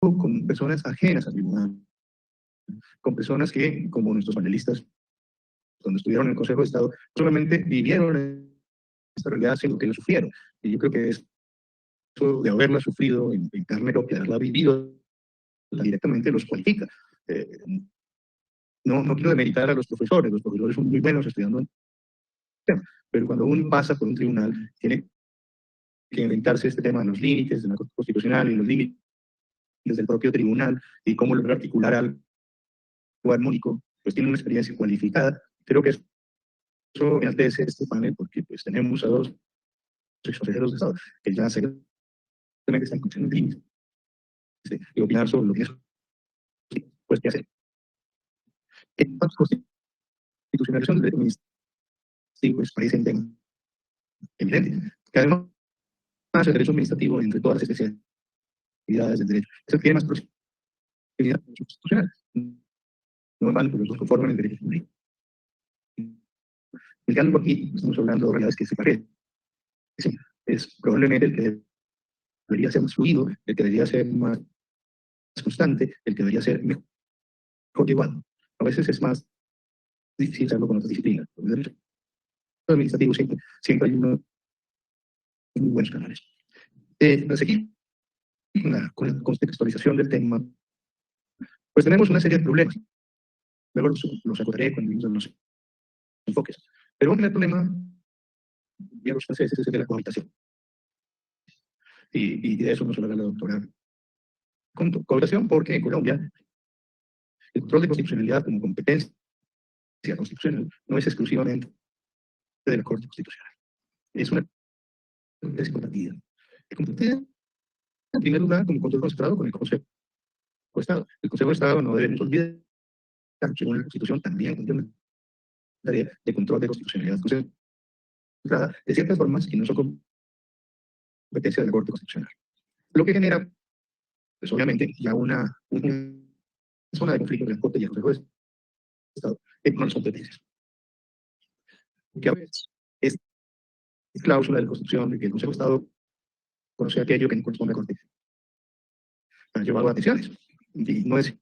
Con personas ajenas al tribunal, con personas que, como nuestros panelistas, cuando estuvieron en el Consejo de Estado, solamente vivieron esta realidad sino que lo sufrieron. Y yo creo que eso de haberla sufrido en carne propia, de haberla vivido directamente, los cualifica. Eh, no quiero demeritar a los profesores son muy buenos estudiando el tema, pero cuando uno pasa por un tribunal, tiene que inventarse este tema de los límites de la Corte Constitucional y los límites del propio tribunal y cómo lograr articular algo armónico, pues tiene una experiencia cualificada. Creo que eso enaltece este panel porque pues tenemos a dos consejeros de Estado que ya se están escuchando límites y opinar sobre lo que es pues qué hacer. En cuanto a constitucionalización del derecho administrativo, pues parece un tema evidente, que además el derecho administrativo entre todas las especialidades del derecho es el que tiene más proximidad constitucional. No vale, pero los dos conforman el derecho público. El diálogo aquí, estamos hablando de realidades que se parecen. Es probablemente el que debería ser más fluido, el que debería ser más constante, el que debería ser mejor llevado. A veces es más difícil hacerlo con otras disciplinas. En el derecho administrativo siempre hay unos muy buenos canales. Para seguir con la contextualización del tema, pues tenemos una serie de problemas. Luego los acordaré cuando vimos los enfoques. Pero un primer problema, ya los franceses, es el de la cohabitación. Y de eso nos habla la doctora. Cohabitación porque en Colombia el control de constitucionalidad como competencia constitucional no es exclusivamente de la Corte Constitucional. Es una competencia compartida. Es compartida, en primer lugar, como control concentrado con el Consejo de Estado. El Consejo de Estado no debemos olvidar, según la Constitución, también cumple una tarea de control de constitucionalidad concentrada de ciertas formas que no son competencia de la Corte Constitucional. Lo que genera, pues obviamente, ya una zona de conflicto entre la Corte y el Consejo de Estado no las competencias. Que a veces es cláusula de la Constitución de que el Consejo de Estado conoce aquello que no corresponde a la Corte. Han llevado a atenciones. Y no es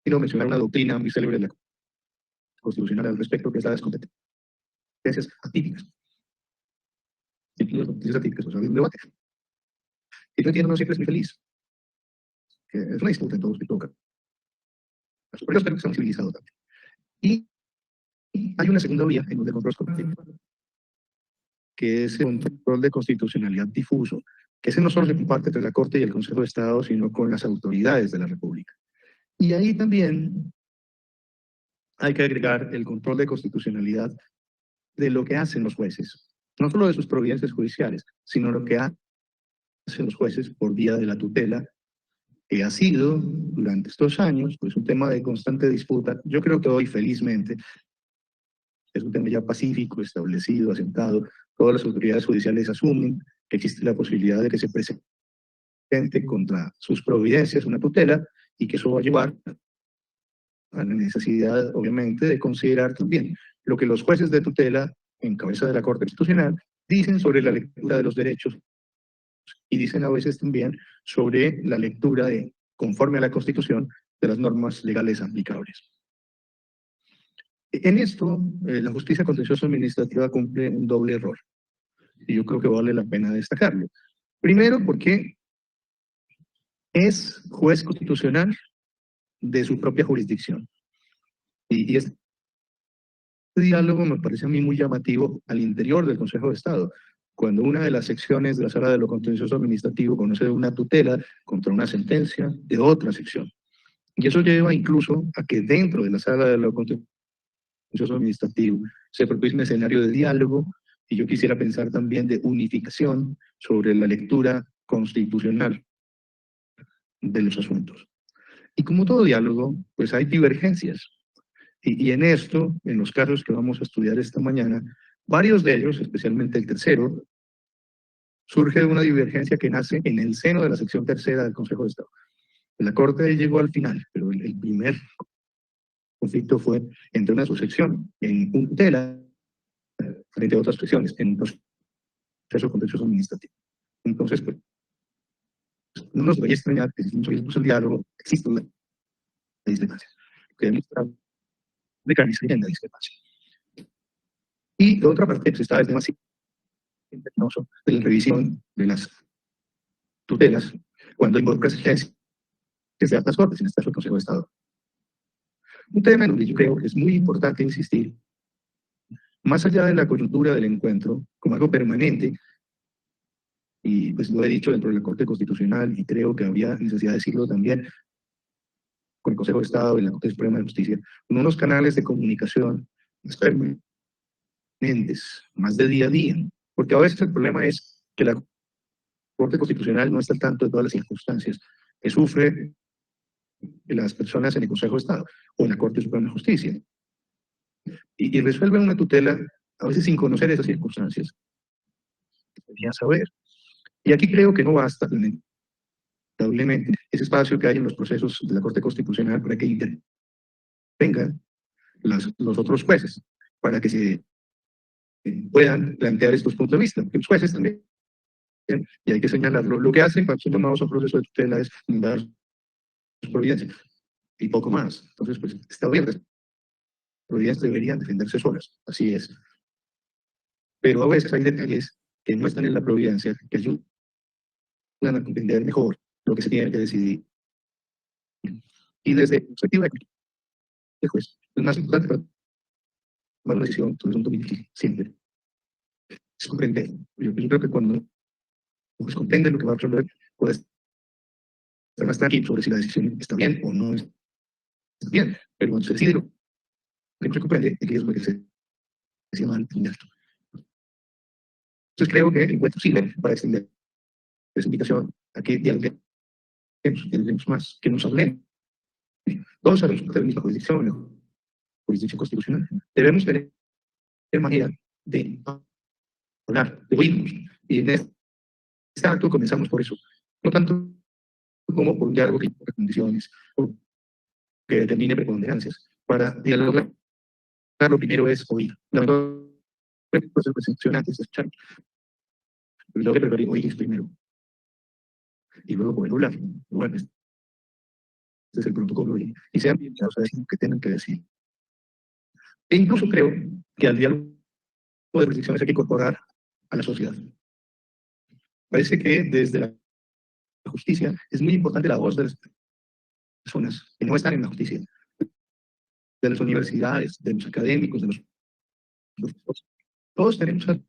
sino mencionar una doctrina muy célebre de la Constitucional al respecto, que es la de las competencias atípicas. Y las competencias atípicas, pues, hay un debate. Y no entiendo, no siempre es muy feliz. Que es una disputa en todos que toca. Pero yo espero que sea civilizado también. Y hay una segunda vía en donde control que es el control de constitucionalidad difuso, que ese no solo se comparte entre la Corte y el Consejo de Estado, sino con las autoridades de la República. Y ahí también hay que agregar el control de constitucionalidad de lo que hacen los jueces, no solo de sus providencias judiciales, sino lo que hacen los jueces por vía de la tutela, que ha sido durante estos años pues un tema de constante disputa. Yo creo que hoy, felizmente, es un tema ya pacífico, establecido, asentado. Todas las autoridades judiciales asumen que existe la posibilidad de que se presente contra sus providencias una tutela y que eso va a llevar a la necesidad, obviamente, de considerar también lo que los jueces de tutela, en cabeza de la Corte Constitucional, dicen sobre la lectura de los derechos y dicen a veces también sobre la lectura de, conforme a la Constitución, de las normas legales aplicables. En esto, la justicia contencioso administrativa cumple un doble rol, y yo creo que vale la pena destacarlo. Primero, porque es juez constitucional de su propia jurisdicción. Y este diálogo me parece a mí muy llamativo al interior del Consejo de Estado. Cuando una de las secciones de la Sala de lo Contencioso Administrativo conoce una tutela contra una sentencia de otra sección. Y eso lleva incluso a que dentro de la Sala de lo Contencioso Administrativo se propicie un escenario de diálogo y yo quisiera pensar también de unificación sobre la lectura constitucional de los asuntos. Y como todo diálogo, pues hay divergencias. Y en esto, en los casos que vamos a estudiar esta mañana, varios de ellos, especialmente el tercero, surge de una divergencia que nace en el seno de la sección tercera del Consejo de Estado. La Corte llegó al final, pero el primer conflicto fue entre una subsección en un tutela frente a otras secciones en un proceso contencioso administrativo. Entonces, pues, no nos vaya a extrañar que si nosotros el diálogo existe una discrepancia. Que demostrar de carnicería en la discrepancia. Y de otra parte, pues está el tema penoso de la revisión de las tutelas cuando involucra exigencias de altas cortes, en este caso el Consejo de Estado. Un tema en donde yo creo que es muy importante insistir, más allá de la coyuntura del encuentro, como algo permanente, y pues lo he dicho dentro de la Corte Constitucional, y creo que habría necesidad de decirlo también con el Consejo de Estado y la Corte Suprema de Justicia, con unos canales de comunicación más permanentes, más de día a día, porque a veces el problema es que la Corte Constitucional no está al tanto de todas las circunstancias que sufren las personas en el Consejo de Estado o en la Corte Suprema de Justicia. Y resuelven una tutela a veces sin conocer esas circunstancias. Deberían saber. Y aquí creo que no basta, lamentablemente, ese espacio que hay en los procesos de la Corte Constitucional para que intervengan los otros jueces, para que se puedan plantear estos puntos de vista. Porque los jueces también, y hay que señalarlo, lo que hacen cuando son llamados a un proceso de tutela es dar providencia y poco más. Entonces, pues, está bien, las providencias deberían defenderse solas, así es. Pero a veces hay detalles que no están en la providencia, que ayudan a comprender mejor lo que se tiene que decidir. Y desde la perspectiva del juez, lo más importante para tomar una decisión sobre un asunto muy difícil, siempre, es comprender. Yo creo que cuando el juez comprende lo que va a resolver, puede estar más tranquilo sobre si la decisión está bien o no está bien. Pero cuando se decide lo que no se comprende, es que es lo que se decía mal en alto. Entonces creo que el encuentro sirve para extender esa invitación a que dialoguemos más, que nos hablemos. Todos sabemos que la misma jurisdicción, la jurisdicción constitucional. Debemos tener manera de hablar, de oírnos. Y en este acto comenzamos por eso. No tanto como por un diálogo que imponga condiciones o que determine preponderancias. Para dialogar, lo primero es oír. La mejor percepción antes de escuchar. Lo que preferir oír primero. Y luego poder hablar. Bueno, este es el protocolo y sean bien claros a decir lo que tienen que decir. E incluso creo que al diálogo de jurisdicciones hay que incorporar a la sociedad. Parece que desde la justicia es muy importante la voz de las personas que no están en la justicia, de las universidades, de los académicos, de los profesores. Todos tenemos algo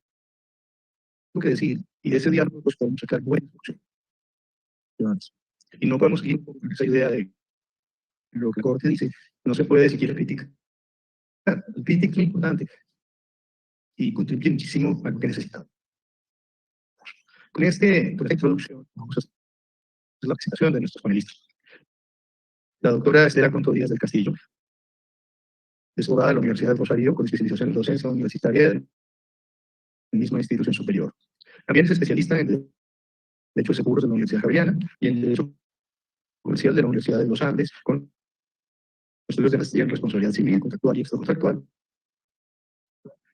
que decir y de ese diálogo pues podemos sacar buenas opciones. Y no podemos ir con esa idea de lo que la Corte dice, no se puede siquiera criticar. El crítico es muy importante y contribuye muchísimo a lo que necesitamos. Con esta introducción vamos a hacer la presentación de nuestros panelistas. La doctora Estela Conto Díaz del Castillo es abogada de la Universidad de Rosario con especialización en docencia universitaria en la misma institución superior. También es especialista en Derecho de Seguros de la Universidad Javeriana y en Derecho Comercial de la Universidad de los Andes, con estudios de maestría en responsabilidad civil, contractual y extracontractual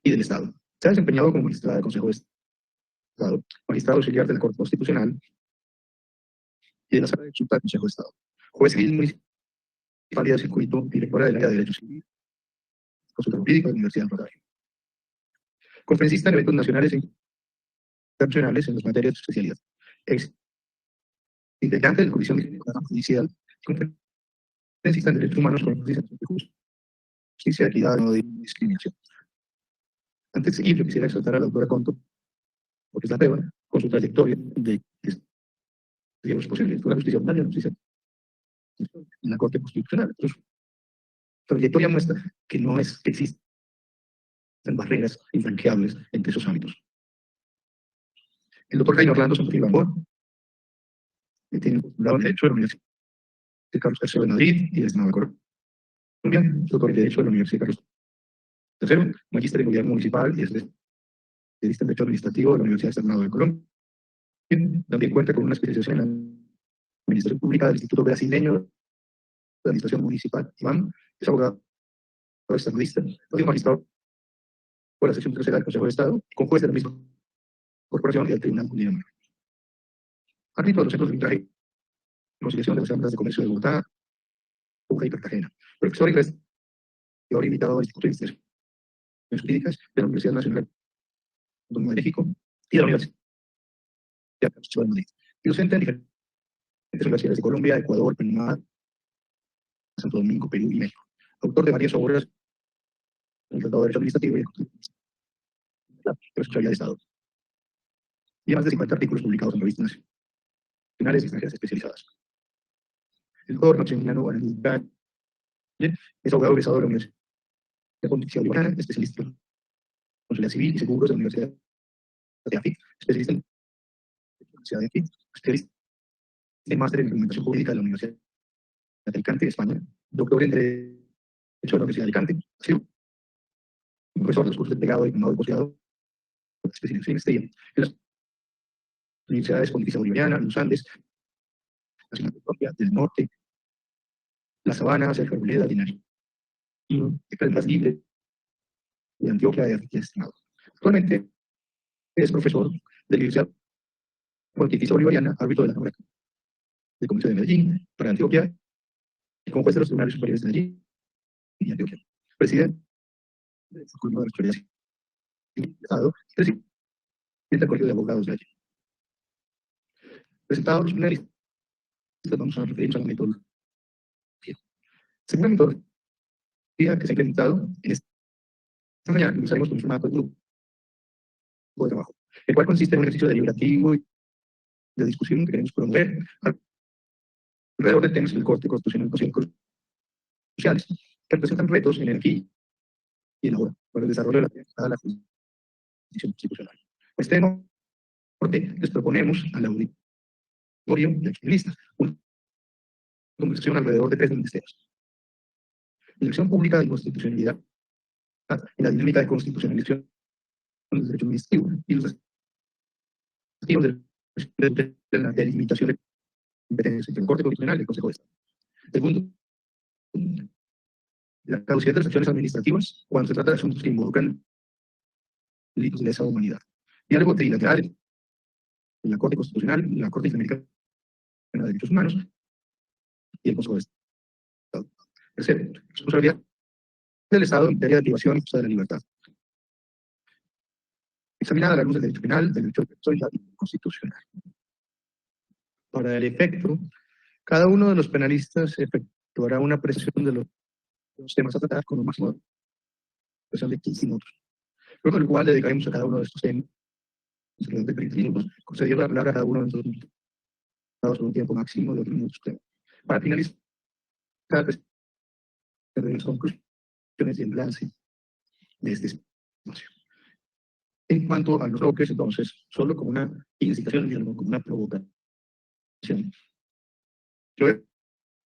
y del Estado. Se ha desempeñado como magistrada del Consejo de Estado, magistrado auxiliar de la Corte Constitucional y de la Sala de Consulta del Consejo de Estado. Juez civil municipal del circuito, directora del área de Derecho Civil, consulta jurídica de la Universidad de Rosario. Conferencista en eventos nacionales e internacionales en las materias de su especialidad. Ex integrante de la Comisión de Judicial, conferencista en Derechos Humanos con justicia, equidad y no discriminación. Antes de seguir, yo quisiera exaltar a la doctora Conto, porque es la prueba, con su trayectoria de digamos, posible, la justicia ordinaria, la justicia en la Corte Constitucional. Entonces, su trayectoria muestra que no es que existe barreras infranqueables entre esos ámbitos. El doctor Jaime Orlando Santillo Gamboa tiene un doctorado en Derecho de la Universidad de Carlos III de Madrid y de Nueva Colombia, doctor en Derecho de la Universidad de Carlos III, magíster en Gobierno Municipal y especialista en Derecho Administrativo de la Universidad Externado de Colombia. También cuenta con una especialización en la Administración Pública del Instituto Brasileño de Administración Municipal. Iván es abogado, es estadista, es magistrado por la sección tercera del Consejo de Estado, con juez de la misma corporación y del Tribunal Constitucional. Árbitro de los centros de arbitraje y conciliación de las cámaras de comercio de Bogotá, Bogotá y Cartagena. Profesor y investigador invitado al Instituto de Investigaciones Jurídicas de la Universidad Nacional Autónoma de México y de la Universidad de Madrid. Y docente en diferentes universidades de Colombia, Ecuador, Panamá, Santo Domingo, Perú y México. Autor de varias obras en el Tratado de Derecho Administrativo y la Responsabilidad de Estado. Y más de 50 artículos publicados en revistas nacionales y extranjeras especializadas. El doctor Maximiliano Guarani es abogado egresado de la Universidad Pontificia Bolivariana, especialista en responsabilidad civil y seguros de la Universidad de AFIT, especialista en la Universidad de AFIT, especialista en máster en implementación jurídica de la Universidad de Alicante, España, doctor en Derecho de la Universidad de Alicante, ha sido profesor de los cursos de plegado y diplomado de posgrado, especialización en maestría en las universidades Pontificia Bolivariana, Los Andes, Nacional de Colombia, del Norte, La Sabana, Sergio Arboleda, Linares, de Caldas Libre, de Antioquia y de Estimado. Actualmente es profesor de la Universidad Pontificia Bolivariana, árbitro de la Cámara de Comercio de Medellín, para Antioquia, y como juez de los tribunales superiores de Medellín y Antioquia. Presidente del Consejo de la Historia del Estado y presidente del Colegio de Abogados de allí. Presentados los finalistas, vamos a referirnos a la metodología. Según la metodología que se ha implementado en esta mañana, comenzaremos con un formato de grupo de trabajo, el cual consiste en un ejercicio deliberativo y de discusión que queremos promover alrededor de temas del Corte Constitucional y sociales que representan retos en el aquí y en ahora para el desarrollo de la jurisdicción constitucional. Pues este norte les proponemos a la auditorio y a quienes una conversación alrededor de 3 ministerios: elección pública de constitucionalidad y la dinámica de constitucionalización del derecho administrativo y los objetivos de la delimitación de competencias entre el Corte Constitucional y el Consejo de Estado. Segundo, la caducidad de las acciones administrativas cuando se trata de asuntos que involucran delitos de lesa humanidad. Diálogo trilateral en la Corte Constitucional, la Corte Interamericana de Derechos Humanos y el Consejo de Estado. Tercero, responsabilidad del Estado en materia de privación y de la libertad, examinada a la luz del derecho penal, del derecho de personalidad y constitucional. Para el efecto, cada uno de los penalistas efectuará una apreciación de los temas a tratar con un máximo de 15 minutos. Luego del cual dedicaremos a cada uno de estos temas de 30 minutos, concediendo la palabra a cada uno de nosotros por un tiempo máximo de 2 minutos. Para finalizar, las conclusiones y el enlace de este espacio. En cuanto a los bloques, entonces, solo como una incitación, digamos, como una provocación. Yo he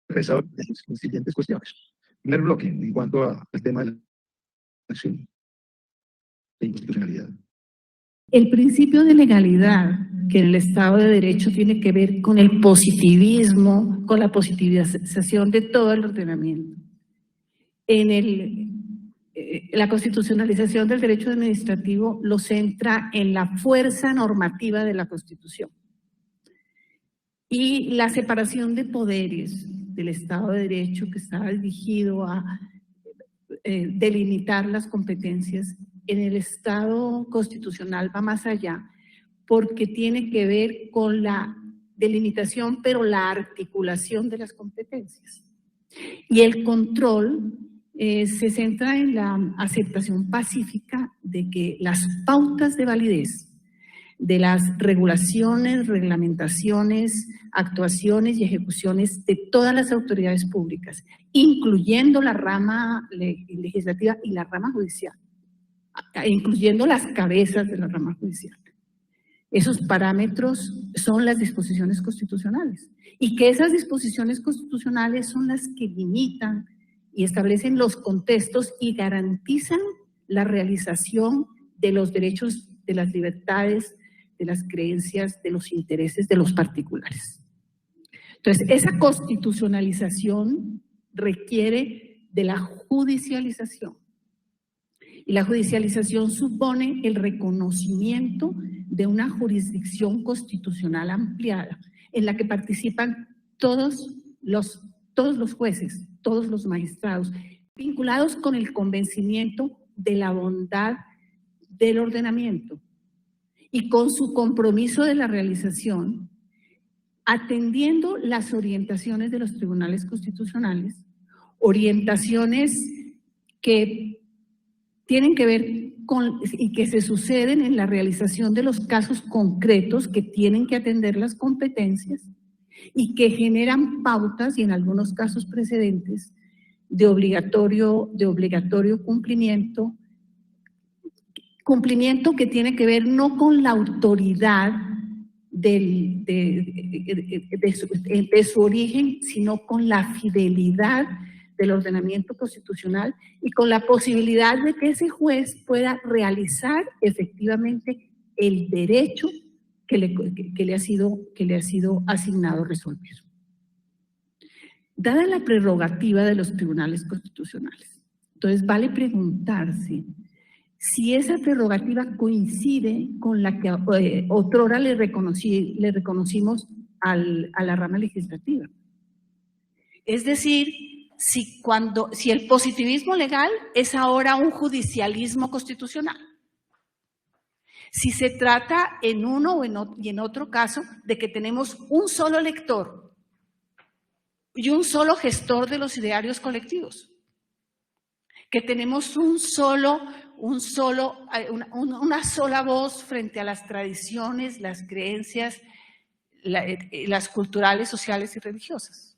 pensado en las siguientes cuestiones. Primer bloque, en cuanto al tema de la acción de inconstitucionalidad. El principio de legalidad, que en el Estado de Derecho tiene que ver con el positivismo, con la positivización de todo el ordenamiento. La constitucionalización del derecho administrativo lo centra en la fuerza normativa de la Constitución. Y la separación de poderes del Estado de Derecho, que está dirigido a delimitar las competencias, en el Estado constitucional va más allá, porque tiene que ver con la delimitación, pero la articulación de las competencias. Y el control se centra en la aceptación pacífica de que las pautas de validez de las regulaciones, reglamentaciones, actuaciones y ejecuciones de todas las autoridades públicas, incluyendo la rama legislativa y la rama judicial, incluyendo las cabezas de la rama judicial. Esos parámetros son las disposiciones constitucionales y que esas disposiciones constitucionales son las que limitan y establecen los contextos y garantizan la realización de los derechos, de las libertades, de las creencias, de los intereses de los particulares. Entonces, esa constitucionalización requiere de la judicialización. Y la judicialización supone el reconocimiento de una jurisdicción constitucional ampliada, en la que participan todos los jueces, todos los magistrados, vinculados con el convencimiento de la bondad del ordenamiento y con su compromiso de la realización, atendiendo las orientaciones de los tribunales constitucionales, orientaciones que tienen que ver con y que se suceden en la realización de los casos concretos que tienen que atender las competencias y que generan pautas y en algunos casos precedentes de obligatorio cumplimiento que tiene que ver no con la autoridad de su origen, sino con la fidelidad del ordenamiento constitucional y con la posibilidad de que ese juez pueda realizar efectivamente el derecho que le ha sido asignado resolver. Dada la prerrogativa de los tribunales constitucionales, entonces vale preguntarse si esa prerrogativa coincide con la que otrora le reconocimos a la rama legislativa. Es decir, si el positivismo legal es ahora un judicialismo constitucional. Si se trata en uno y en otro caso de que tenemos un solo lector y un solo gestor de los idearios colectivos, que tenemos una sola voz frente a las tradiciones, las creencias, las culturales, sociales y religiosas.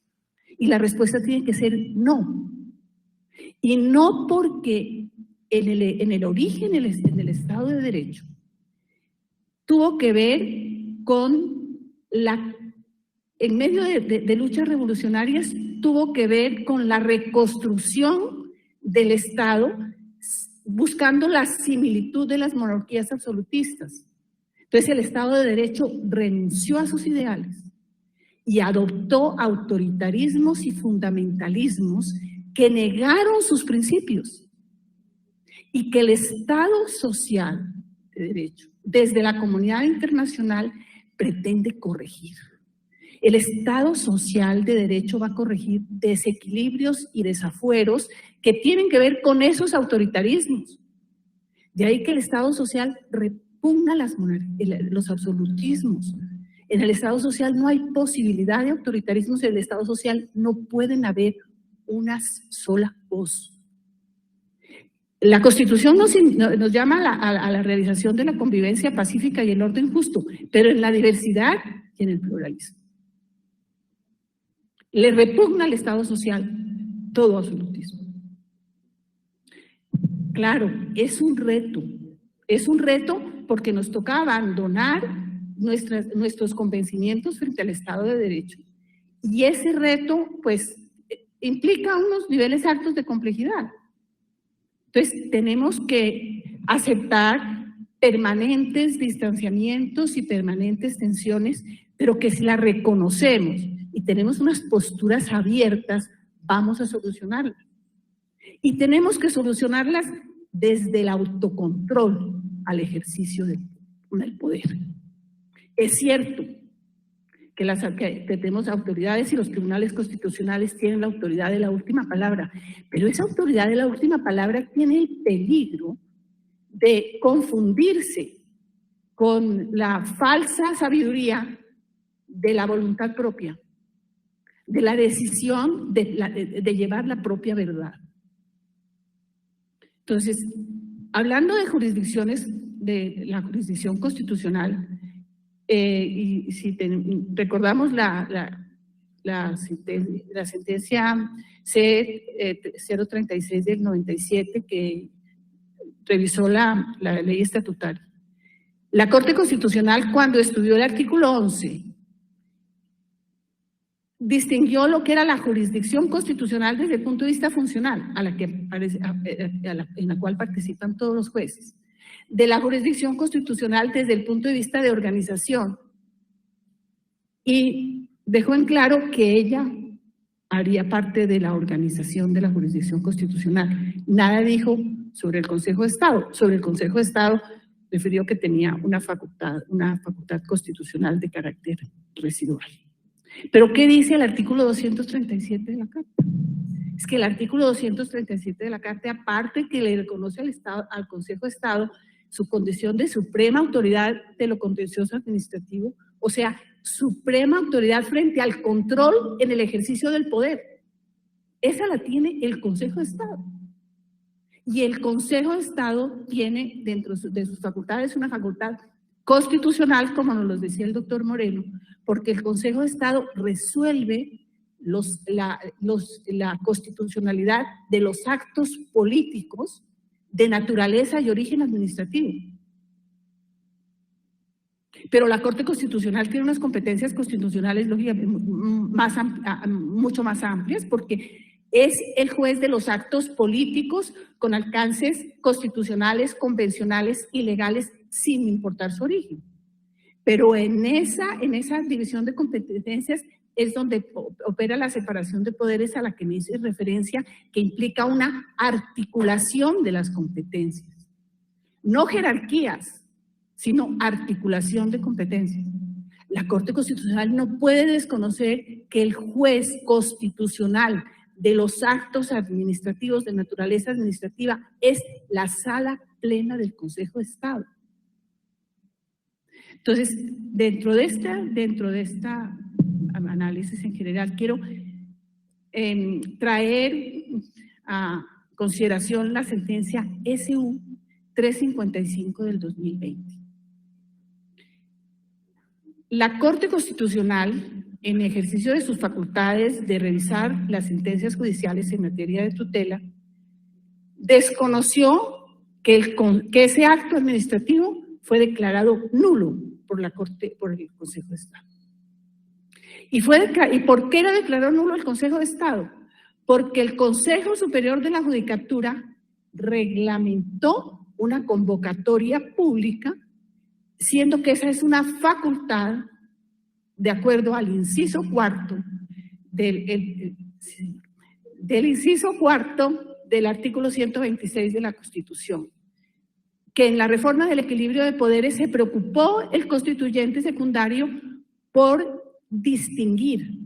Y la respuesta tiene que ser no. Y no porque en el origen, en el Estado de Derecho, tuvo que ver con en medio de luchas revolucionarias, tuvo que ver con la reconstrucción del Estado, buscando la similitud de las monarquías absolutistas. Entonces el Estado de Derecho renunció a sus ideales y adoptó autoritarismos y fundamentalismos que negaron sus principios y que el Estado social de derecho, desde la comunidad internacional, pretende corregir. El Estado social de derecho va a corregir desequilibrios y desafueros que tienen que ver con esos autoritarismos. De ahí que el Estado social repugna los absolutismos. En el Estado social no hay posibilidad de autoritarismos, en el Estado social no pueden haber una sola voz. La Constitución nos llama a la realización de la convivencia pacífica y el orden justo, pero en la diversidad y en el pluralismo. Le repugna al Estado social todo absolutismo. Claro, es un reto porque nos toca abandonar nuestros convencimientos frente al Estado de Derecho. Y ese reto, pues, implica unos niveles altos de complejidad. Entonces, tenemos que aceptar permanentes distanciamientos y permanentes tensiones, pero que si las reconocemos y tenemos unas posturas abiertas, vamos a solucionarlas. Y tenemos que solucionarlas desde el autocontrol al ejercicio del poder. Es cierto que tenemos autoridades y los tribunales constitucionales tienen la autoridad de la última palabra, pero esa autoridad de la última palabra tiene el peligro de confundirse con la falsa sabiduría de la voluntad propia, de la decisión de llevar la propia verdad. Entonces, hablando de jurisdicciones, de la jurisdicción constitucional, y si recordamos la sentencia C036 del 97, que revisó la ley estatutaria. La Corte Constitucional, cuando estudió el artículo 11, distinguió lo que era la jurisdicción constitucional desde el punto de vista funcional, en la cual participan todos los jueces, de la jurisdicción constitucional desde el punto de vista de organización, y dejó en claro que ella haría parte de la organización de la jurisdicción constitucional. Nada dijo sobre el Consejo de Estado. Sobre el Consejo de Estado refirió que tenía una facultad constitucional de carácter residual. ¿Pero qué dice el artículo 237 de la Carta? Es que el artículo 237 de la Carta, aparte que le reconoce al Consejo de Estado su condición de suprema autoridad de lo contencioso administrativo, o sea, suprema autoridad frente al control en el ejercicio del poder. Esa la tiene el Consejo de Estado. Y el Consejo de Estado tiene dentro de sus facultades una facultad constitucional, como nos lo decía el doctor Moreno, porque el Consejo de Estado resuelve la constitucionalidad de los actos políticos de naturaleza y origen administrativo. Pero la Corte Constitucional tiene unas competencias constitucionales mucho más amplias, porque es el juez de los actos políticos con alcances constitucionales, convencionales y legales, sin importar su origen. Pero en esa división de competencias es donde opera la separación de poderes a la que me hice referencia, que implica una articulación de las competencias. No jerarquías, sino articulación de competencias. La Corte Constitucional no puede desconocer que el juez constitucional de los actos administrativos de naturaleza administrativa es la sala plena del Consejo de Estado. Entonces, dentro de esta análisis en general, quiero traer a consideración la sentencia SU 355 del 2020. La Corte Constitucional, en ejercicio de sus facultades de revisar las sentencias judiciales en materia de tutela, desconoció que ese acto administrativo fue declarado nulo por el Consejo de Estado. ¿Y por qué era declarado nulo el Consejo de Estado? Porque el Consejo Superior de la Judicatura reglamentó una convocatoria pública, siendo que esa es una facultad de acuerdo al inciso cuarto del inciso cuarto del artículo 126 de la Constitución, que en la reforma del equilibrio de poderes se preocupó el constituyente secundario por distinguir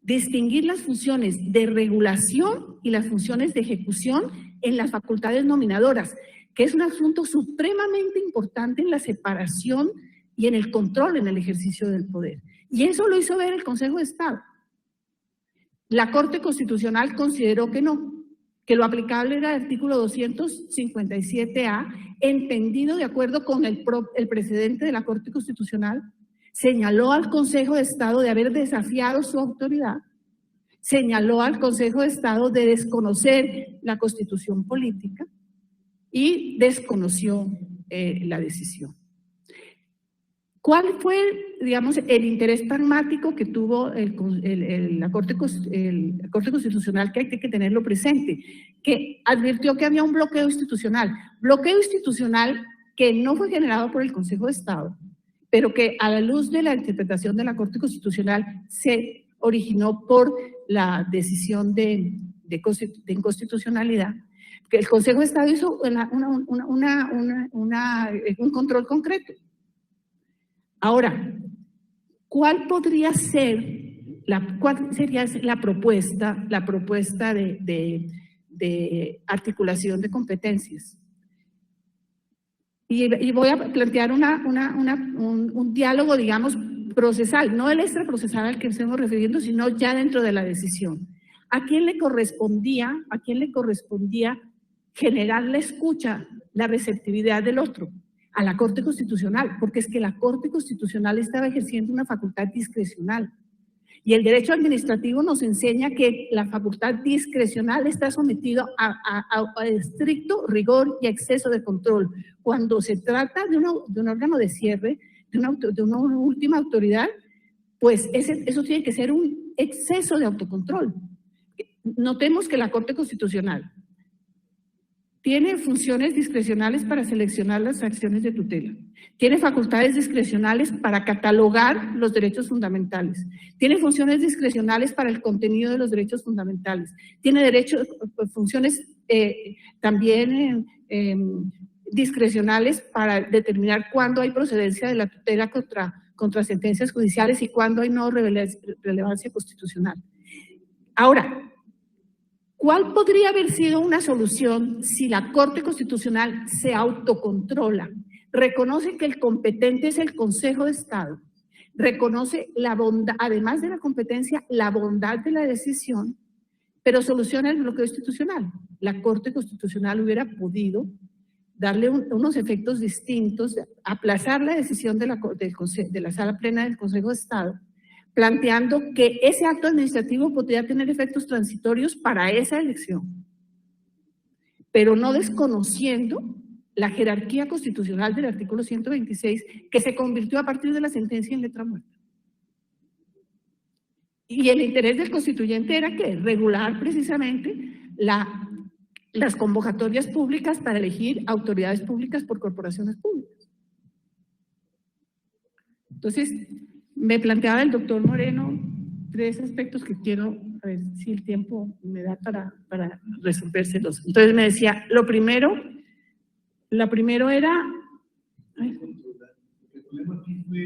las funciones de regulación y las funciones de ejecución en las facultades nominadoras, que es un asunto supremamente importante en la separación y en el control en el ejercicio del poder. Y eso lo hizo ver el Consejo de Estado. La Corte Constitucional consideró que no, que lo aplicable era el artículo 257A, entendido de acuerdo con el precedente de la Corte Constitucional, señaló al Consejo de Estado de haber desafiado su autoridad, señaló al Consejo de Estado de desconocer la Constitución política y desconoció la decisión. ¿Cuál fue, digamos, el interés pragmático que tuvo la Corte Constitucional, que hay que tenerlo presente? Que advirtió que había un bloqueo institucional que no fue generado por el Consejo de Estado, pero que a la luz de la interpretación de la Corte Constitucional se originó por la decisión de inconstitucionalidad, que el Consejo de Estado hizo un control concreto. Ahora, ¿cuál sería la propuesta de articulación de competencias? Y voy a plantear un diálogo, digamos, procesal, no el extraprocesal al que estamos refiriendo, sino ya dentro de la decisión. ¿A quién le correspondía generar la escucha, la receptividad del otro? A la Corte Constitucional, porque es que la Corte Constitucional estaba ejerciendo una facultad discrecional. Y el derecho administrativo nos enseña que la facultad discrecional está sometido a estricto rigor y exceso de control. Cuando se trata de un órgano de cierre, de una última autoridad, pues eso tiene que ser un exceso de autocontrol. Notemos que la Corte Constitucional tiene funciones discrecionales para seleccionar las acciones de tutela, tiene facultades discrecionales para catalogar los derechos fundamentales, tiene funciones discrecionales para el contenido de los derechos fundamentales, tiene funciones también discrecionales para determinar cuándo hay procedencia de la tutela contra sentencias judiciales y cuándo hay no relevancia constitucional. Ahora, ¿cuál podría haber sido una solución si la Corte Constitucional se autocontrola? Reconoce que el competente es el Consejo de Estado, reconoce la bondad, además de la competencia, la bondad de la decisión, pero soluciona el bloqueo institucional. La Corte Constitucional hubiera podido darle unos efectos distintos, aplazar la decisión de la Sala Plena del Consejo de Estado, planteando que ese acto administrativo podría tener efectos transitorios para esa elección, pero no desconociendo la jerarquía constitucional del artículo 126, que se convirtió a partir de la sentencia en letra muerta. Y el interés del constituyente era que regular precisamente las convocatorias públicas para elegir autoridades públicas por corporaciones públicas. Entonces, me planteaba el doctor Moreno 3 aspectos que quiero, a ver si el tiempo me da para resolvérselos. Entonces me decía, lo primero era... El problema aquí fue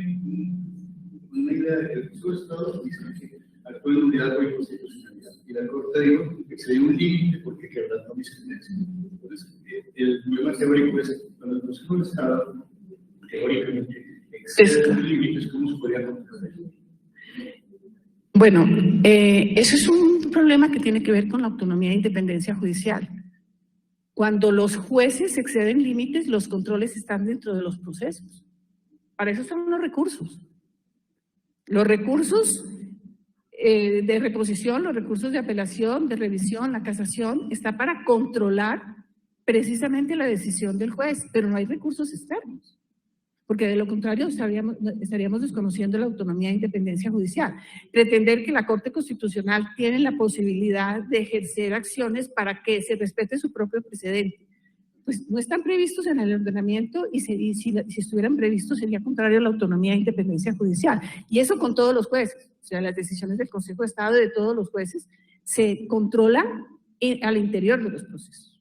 una idea de que el Consejo de Estado dice que actuó en unidad con inconstitucionalidad. Y la Corte dijo que se dio un límite porque quebrantó mi sentencia. Entonces, el problema teórico es que cuando el Consejo de Estado, teóricamente, excede los límites, ¿cómo se podría controlar? Bueno, eso es un problema que tiene que ver con la autonomía e independencia judicial. Cuando los jueces exceden límites, los controles están dentro de los procesos. Para eso son los recursos. Los recursos de reposición, los recursos de apelación, de revisión, la casación, está para controlar precisamente la decisión del juez, pero no hay recursos externos, porque de lo contrario estaríamos desconociendo la autonomía e independencia judicial. Pretender que la Corte Constitucional tiene la posibilidad de ejercer acciones para que se respete su propio precedente, pues no están previstos en el ordenamiento y si estuvieran previstos sería contrario a la autonomía e independencia judicial. Y eso con todos los jueces, o sea, las decisiones del Consejo de Estado y de todos los jueces se controlan al interior de los procesos.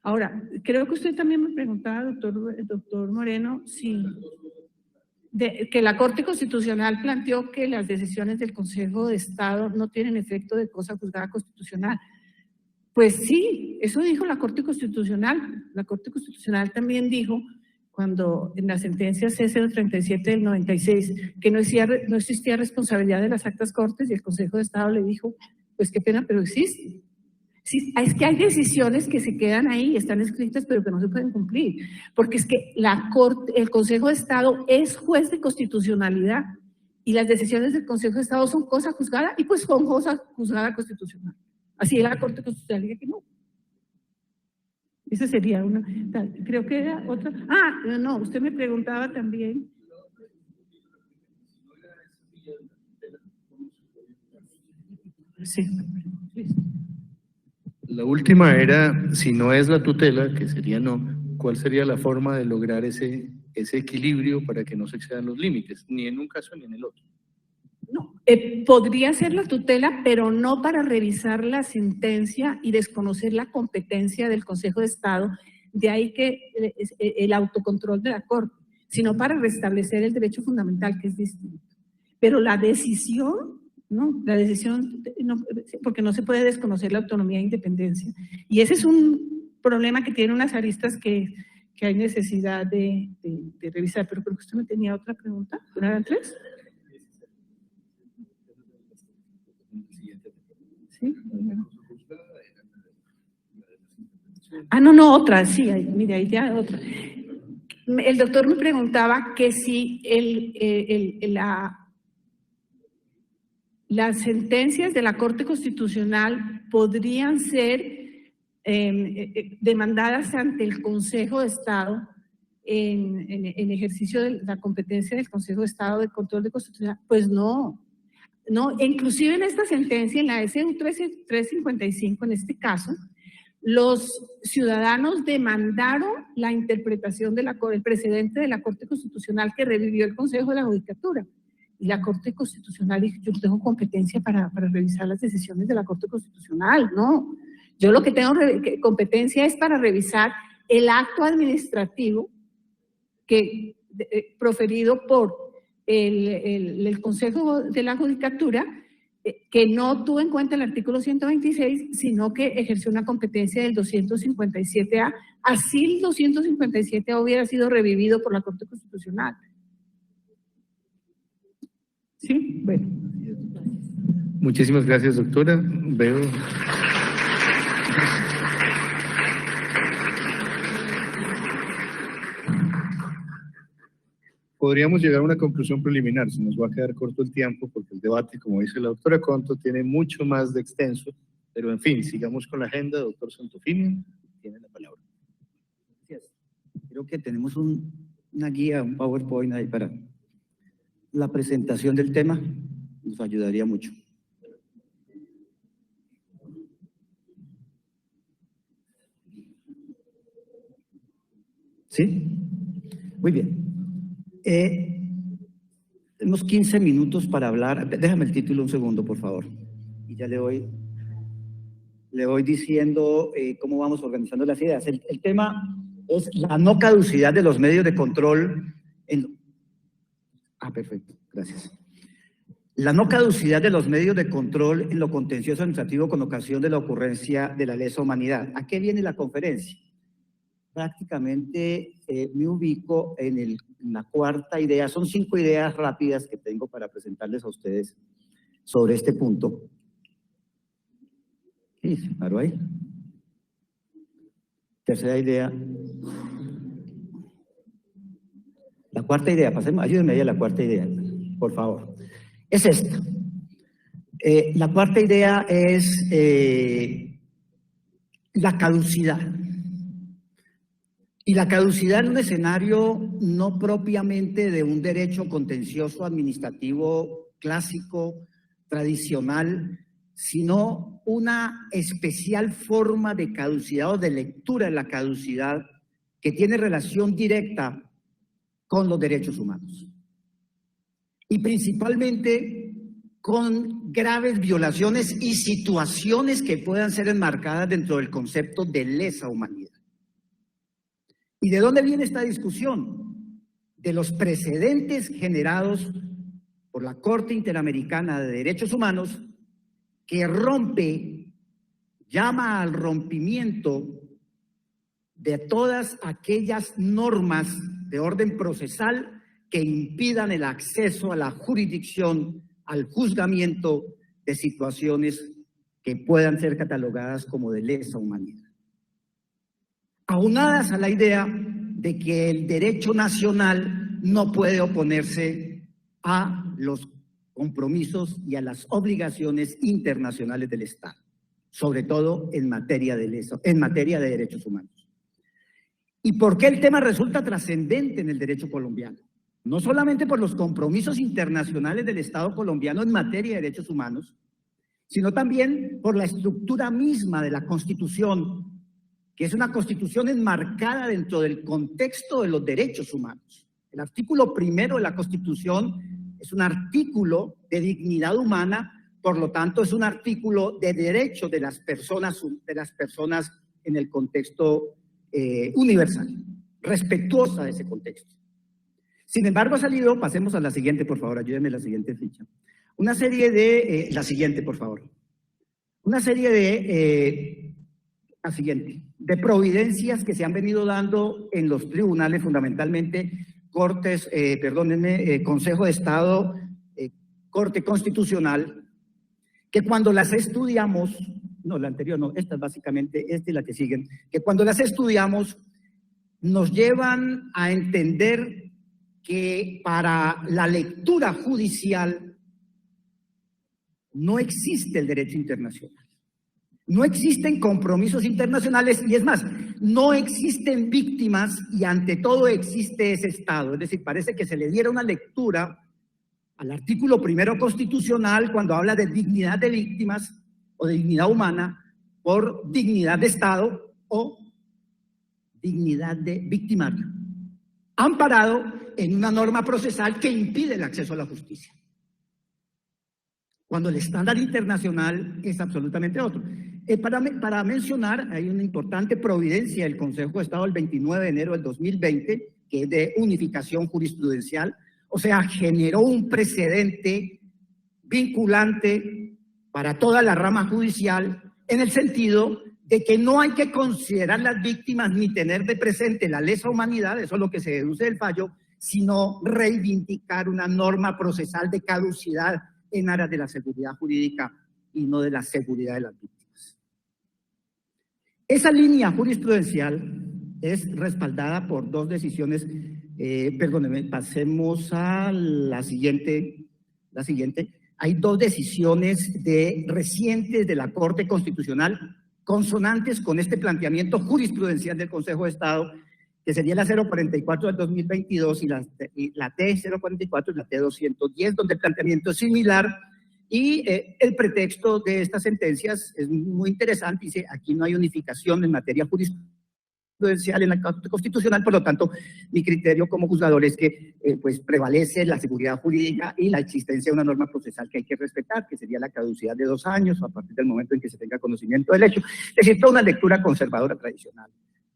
Ahora, creo que usted también me preguntaba, doctor Moreno, si que la Corte Constitucional planteó que las decisiones del Consejo de Estado no tienen efecto de cosa juzgada constitucional. Pues sí, eso dijo la Corte Constitucional. La Corte Constitucional también dijo, cuando en la sentencia C037 del 96, que no existía responsabilidad de las actas cortes, y el Consejo de Estado le dijo, pues qué pena, pero existe. Sí, es que hay decisiones que se quedan ahí, están escritas, pero que no se pueden cumplir, porque es que el Consejo de Estado es juez de constitucionalidad, y las decisiones del Consejo de Estado son cosa juzgada, y pues son cosa juzgada constitucional. Así la Corte Constitucional dice que no. Esa sería una. Creo que era otra. No, usted me preguntaba también. Sí. La última era, si no es la tutela, que sería no, ¿cuál sería la forma de lograr ese equilibrio para que no se excedan los límites, ni en un caso ni en el otro? No, podría ser la tutela, pero no para revisar la sentencia y desconocer la competencia del Consejo de Estado, de ahí que el autocontrol de la Corte, sino para restablecer el derecho fundamental, que es distinto. Pero la decisión, no, porque no se puede desconocer la autonomía e independencia. Y ese es un problema que tiene unas aristas que hay necesidad de revisar. Pero creo que usted me tenía otra pregunta. ¿No eran 3? ¿Sí? No, otra, sí, mire, ahí ya otra. El doctor me preguntaba que si las sentencias de la Corte Constitucional podrían ser demandadas ante el Consejo de Estado en ejercicio de la competencia del Consejo de Estado de control de constitucional. Pues no, inclusive en esta sentencia, en la SU 355, en este caso, los ciudadanos demandaron la interpretación del precedente de la Corte Constitucional que revivió el Consejo de la Judicatura. Y la Corte Constitucional dijo, yo tengo competencia para revisar las decisiones de la Corte Constitucional, no. Yo lo que tengo competencia es para revisar el acto administrativo que proferido por el Consejo de la Judicatura, que no tuvo en cuenta el artículo 126, sino que ejerció una competencia del 257A, así el 257A hubiera sido revivido por la Corte Constitucional. ¿Sí? Bueno. Muchísimas gracias, doctora. Veo... Podríamos llegar a una conclusión preliminar, se nos va a quedar corto el tiempo porque el debate, como dice la doctora Conto, tiene mucho más de extenso, pero en fin, sigamos con la agenda. Doctor Santofimio, tiene la palabra. Gracias. Creo que tenemos una guía, un PowerPoint ahí para la presentación del tema, nos ayudaría mucho. ¿Sí? Muy bien. Tenemos 15 minutos para hablar. Déjame el título un segundo, por favor. Y ya le voy diciendo cómo vamos organizando las ideas. El tema es la no caducidad de los medios de control. Perfecto, gracias. La no caducidad de los medios de control en lo contencioso administrativo con ocasión de la ocurrencia de la lesa humanidad. ¿A qué viene la conferencia? Prácticamente me ubico en la cuarta idea. Son 5 ideas rápidas que tengo para presentarles a ustedes sobre este punto. Sí, se paró ahí. Tercera idea. La cuarta idea, ayúdenme ahí a la cuarta idea, por favor. Es esta. La cuarta idea es la caducidad. Y la caducidad en un escenario no propiamente de un derecho contencioso administrativo clásico, tradicional, sino una especial forma de caducidad o de lectura de la caducidad que tiene relación directa con los derechos humanos. Y principalmente con graves violaciones y situaciones que puedan ser enmarcadas dentro del concepto de lesa humanidad. ¿Y de dónde viene esta discusión? De los precedentes generados por la Corte Interamericana de Derechos Humanos, que llama al rompimiento de todas aquellas normas de orden procesal que impidan el acceso a la jurisdicción, al juzgamiento de situaciones que puedan ser catalogadas como de lesa humanidad. Aunadas a la idea de que el derecho nacional no puede oponerse a los compromisos y a las obligaciones internacionales del Estado, sobre todo en materia de derechos humanos. ¿Y por qué el tema resulta trascendente en el derecho colombiano? No solamente por los compromisos internacionales del Estado colombiano en materia de derechos humanos, sino también por la estructura misma de la Constitución, que es una Constitución enmarcada dentro del contexto de los derechos humanos. El artículo 1 de la Constitución es un artículo de dignidad humana, por lo tanto es un artículo de derechos de las personas en el contexto universal, respetuosa de ese contexto. Sin embargo, ha salido, pasemos a la siguiente, por favor, ayúdenme a la siguiente ficha. Una serie de, la siguiente, por favor. Una serie de providencias que se han venido dando en los tribunales, fundamentalmente Consejo de Estado, Corte Constitucional, que cuando las estudiamos, no, la anterior no, esta es básicamente, esta y la que siguen, que cuando las estudiamos nos llevan a entender que para la lectura judicial no existe el derecho internacional. No existen compromisos internacionales y es más, no existen víctimas y ante todo existe ese Estado. Es decir, parece que se le diera una lectura al artículo 1 constitucional cuando habla de dignidad de víctimas o de dignidad humana por dignidad de Estado o dignidad de victimario, amparado en una norma procesal que impide el acceso a la justicia, cuando el estándar internacional es absolutamente otro. Para mencionar, hay una importante providencia del Consejo de Estado el 29 de enero del 2020, que es de unificación jurisprudencial, o sea, generó un precedente vinculante para toda la rama judicial en el sentido de que no hay que considerar las víctimas ni tener de presente la lesa humanidad, eso es lo que se deduce del fallo, sino reivindicar una norma procesal de caducidad en aras de la seguridad jurídica y no de la seguridad de las víctimas. Esa línea jurisprudencial es respaldada por dos decisiones, perdónenme, pasemos a la siguiente. Hay dos decisiones recientes de la Corte Constitucional consonantes con este planteamiento jurisprudencial del Consejo de Estado, que sería la 044 del 2022 y la T044 y la T210, donde el planteamiento es similar. Y el pretexto de estas sentencias es muy interesante, dice, aquí no hay unificación en materia jurisprudencial en la Corte Constitucional, por lo tanto, mi criterio como juzgador es que pues prevalece la seguridad jurídica y la existencia de una norma procesal que hay que respetar, que sería la caducidad de 2 años a partir del momento en que se tenga conocimiento del hecho. Es decir, toda una lectura conservadora tradicional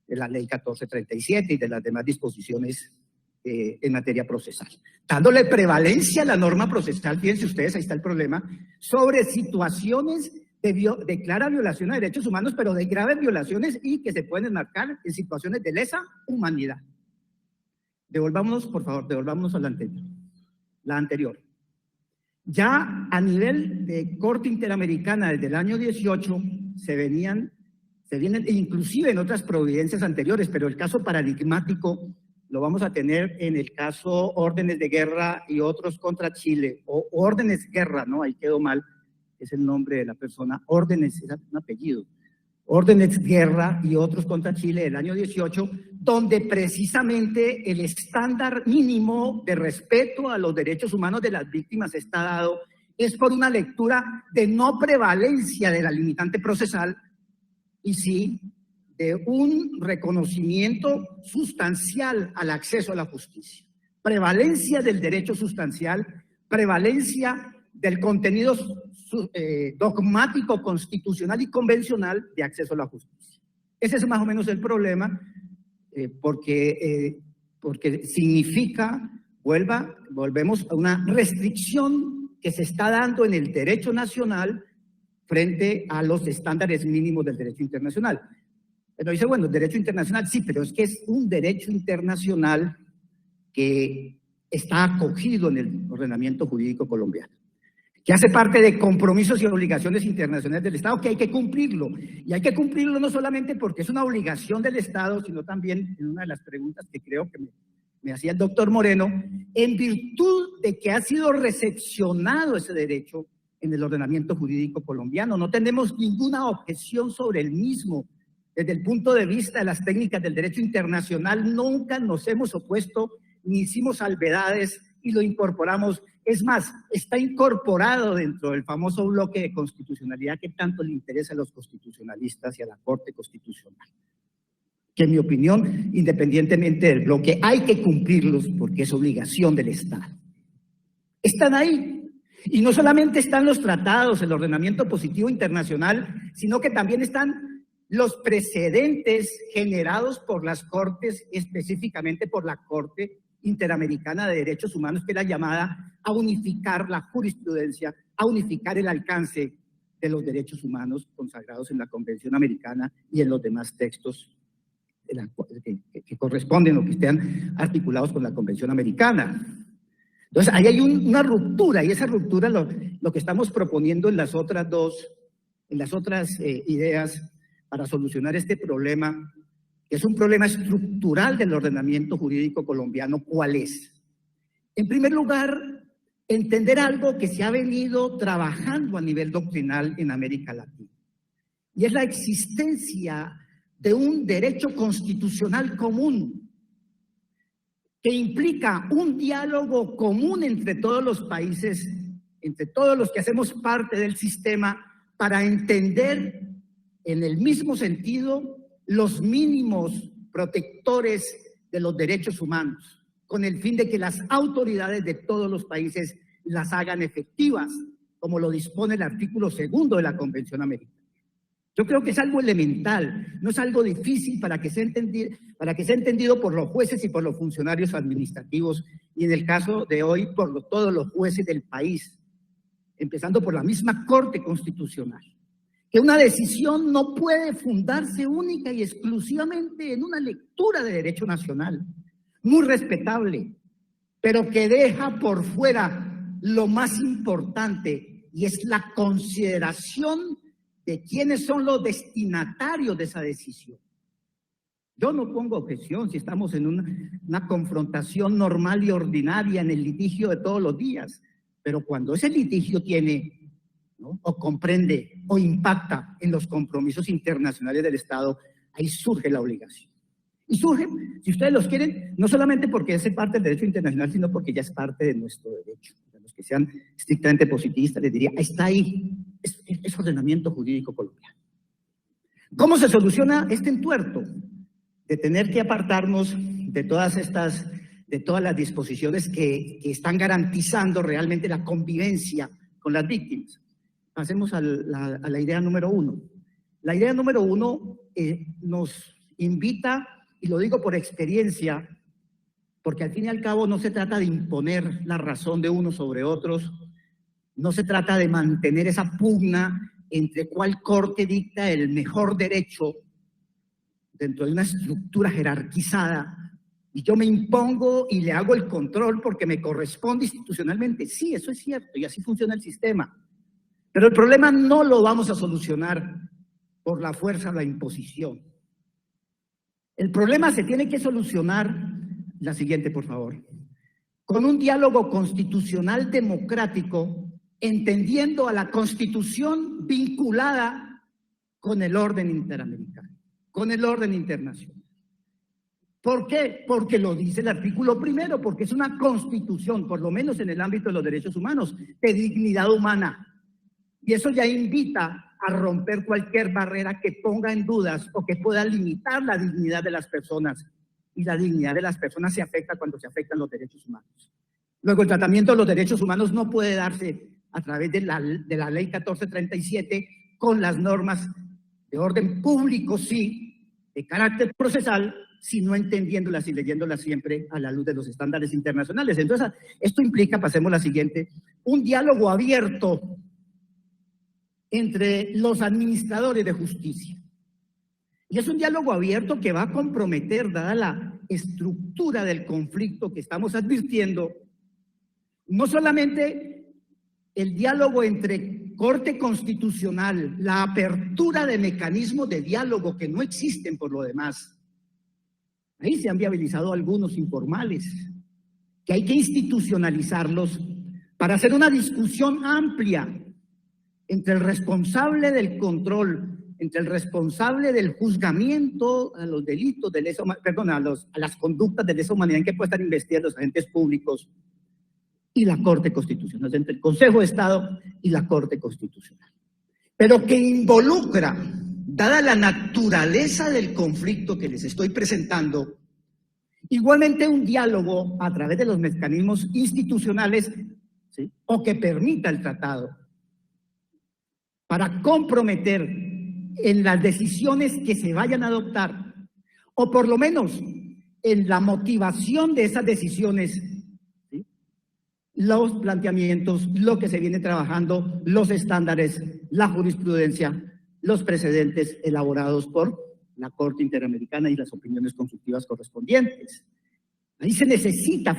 de la Ley 1437 y de las demás disposiciones en materia procesal, dándole prevalencia a la norma procesal, fíjense ustedes, ahí está el problema, sobre situaciones de clara violación a derechos humanos, pero de graves violaciones y que se pueden enmarcar en situaciones de lesa humanidad. Devolvámonos, por favor, devolvámonos a la anterior. Ya a nivel de Corte Interamericana desde el año 18 se vienen, inclusive en otras providencias anteriores, pero el caso paradigmático lo vamos a tener en el caso órdenes de guerra y otros contra Chile, o órdenes guerra, ¿no? Ahí quedó mal, es el nombre de la persona, órdenes, es un apellido, órdenes guerra y otros contra Chile del año 18, donde precisamente el estándar mínimo de respeto a los derechos humanos de las víctimas está dado, es por una lectura de no prevalencia de la limitante procesal, y sí de un reconocimiento sustancial al acceso a la justicia. Prevalencia del derecho sustancial, prevalencia del contenido dogmático, constitucional y convencional de acceso a la justicia. Ese es más o menos el problema, porque significa, volvemos a una restricción que se está dando en el derecho nacional frente a los estándares mínimos del derecho internacional. Pero dice, bueno, el derecho internacional, sí, pero es que es un derecho internacional que está acogido en el ordenamiento jurídico colombiano, que hace parte de compromisos y obligaciones internacionales del Estado, que hay que cumplirlo. Y hay que cumplirlo no solamente porque es una obligación del Estado, sino también, en una de las preguntas que creo que me hacía el doctor Moreno, en virtud de que ha sido recepcionado ese derecho en el ordenamiento jurídico colombiano. No tenemos ninguna objeción sobre el mismo. Desde el punto de vista de las técnicas del derecho internacional, nunca nos hemos opuesto ni hicimos salvedades y lo incorporamos. Es más, está incorporado dentro del famoso bloque de constitucionalidad que tanto le interesa a los constitucionalistas y a la Corte Constitucional. Que en mi opinión, independientemente del bloque, hay que cumplirlos porque es obligación del Estado. Están ahí. Y no solamente están los tratados, el ordenamiento positivo internacional, sino que también están los precedentes generados por las Cortes, específicamente por la Corte Interamericana de Derechos Humanos, que es la llamada a unificar la jurisprudencia, a unificar el alcance de los derechos humanos consagrados en la Convención Americana y en los demás textos que corresponden o que estén articulados con la Convención Americana. Entonces, ahí hay una ruptura, y esa ruptura lo que estamos proponiendo en las otras ideas para solucionar este problema, que es un problema estructural del ordenamiento jurídico colombiano. ¿Cuál es? En primer lugar, entender algo que se ha venido trabajando a nivel doctrinal en América Latina, y es la existencia de un derecho constitucional común que implica un diálogo común entre todos los países, entre todos los que hacemos parte del sistema, para entender en el mismo sentido los mínimos protectores de los derechos humanos, con el fin de que las autoridades de todos los países las hagan efectivas, como lo dispone el artículo 2 de la Convención Americana. Yo creo que es algo elemental, no es algo difícil para que sea entendido por los jueces y por los funcionarios administrativos, y en el caso de hoy por todos los jueces del país, empezando por la misma Corte Constitucional, que una decisión no puede fundarse única y exclusivamente en una lectura de derecho nacional, muy respetable, pero que deja por fuera lo más importante, y es la consideración de quiénes son los destinatarios de esa decisión. Yo no pongo objeción si estamos en una confrontación normal y ordinaria en el litigio de todos los días, pero cuando ese litigio tiene, ¿no?, o comprende o impacta en los compromisos internacionales del Estado, ahí surge la obligación. Y surge, si ustedes los quieren, no solamente porque es parte del derecho internacional, sino porque ya es parte de nuestro derecho. A los que sean estrictamente positivistas les diría, está ahí, es ordenamiento jurídico colombiano. ¿Cómo se soluciona este entuerto de tener que apartarnos de todas las disposiciones que están garantizando realmente la convivencia con las víctimas? Pasemos a la idea número 1. La idea número 1 nos invita, y lo digo por experiencia, porque al fin y al cabo no se trata de imponer la razón de unos sobre otros, no se trata de mantener esa pugna entre cuál corte dicta el mejor derecho dentro de una estructura jerarquizada, y yo me impongo y le hago el control porque me corresponde institucionalmente. Sí, eso es cierto, y así funciona el sistema. Pero el problema no lo vamos a solucionar por la fuerza de la imposición. El problema se tiene que solucionar, la siguiente por favor, con un diálogo constitucional democrático, entendiendo a la Constitución vinculada con el orden interamericano, con el orden internacional. ¿Por qué? Porque lo dice el artículo 1, porque es una constitución, por lo menos en el ámbito de los derechos humanos, de dignidad humana. Y eso ya invita a romper cualquier barrera que ponga en dudas o que pueda limitar la dignidad de las personas. Y la dignidad de las personas se afecta cuando se afectan los derechos humanos. Luego, el tratamiento de los derechos humanos no puede darse a través de la ley 1437 con las normas de orden público, sí, de carácter procesal, sino entendiéndolas y leyéndolas siempre a la luz de los estándares internacionales. Entonces, esto implica, pasemos a la siguiente, un diálogo abierto entre los administradores de justicia. Y es un diálogo abierto que va a comprometer, dada la estructura del conflicto que estamos advirtiendo, no solamente el diálogo entre Corte Constitucional, la apertura de mecanismos de diálogo que no existen por lo demás. Ahí se han viabilizado algunos informales, que hay que institucionalizarlos para hacer una discusión amplia entre el responsable del control, entre el responsable del juzgamiento a los delitos de lesa humanidad, perdón, a las conductas de lesa humanidad en que pueden estar investigando los agentes públicos, y la Corte Constitucional, entre el Consejo de Estado y la Corte Constitucional. Pero que involucra, dada la naturaleza del conflicto que les estoy presentando, igualmente un diálogo a través de los mecanismos institucionales, ¿sí?, o que permita el tratado, para comprometer en las decisiones que se vayan a adoptar, o por lo menos en la motivación de esas decisiones, ¿sí?, los planteamientos, lo que se viene trabajando, los estándares, la jurisprudencia, los precedentes elaborados por la Corte Interamericana y las opiniones consultivas correspondientes. Ahí se necesita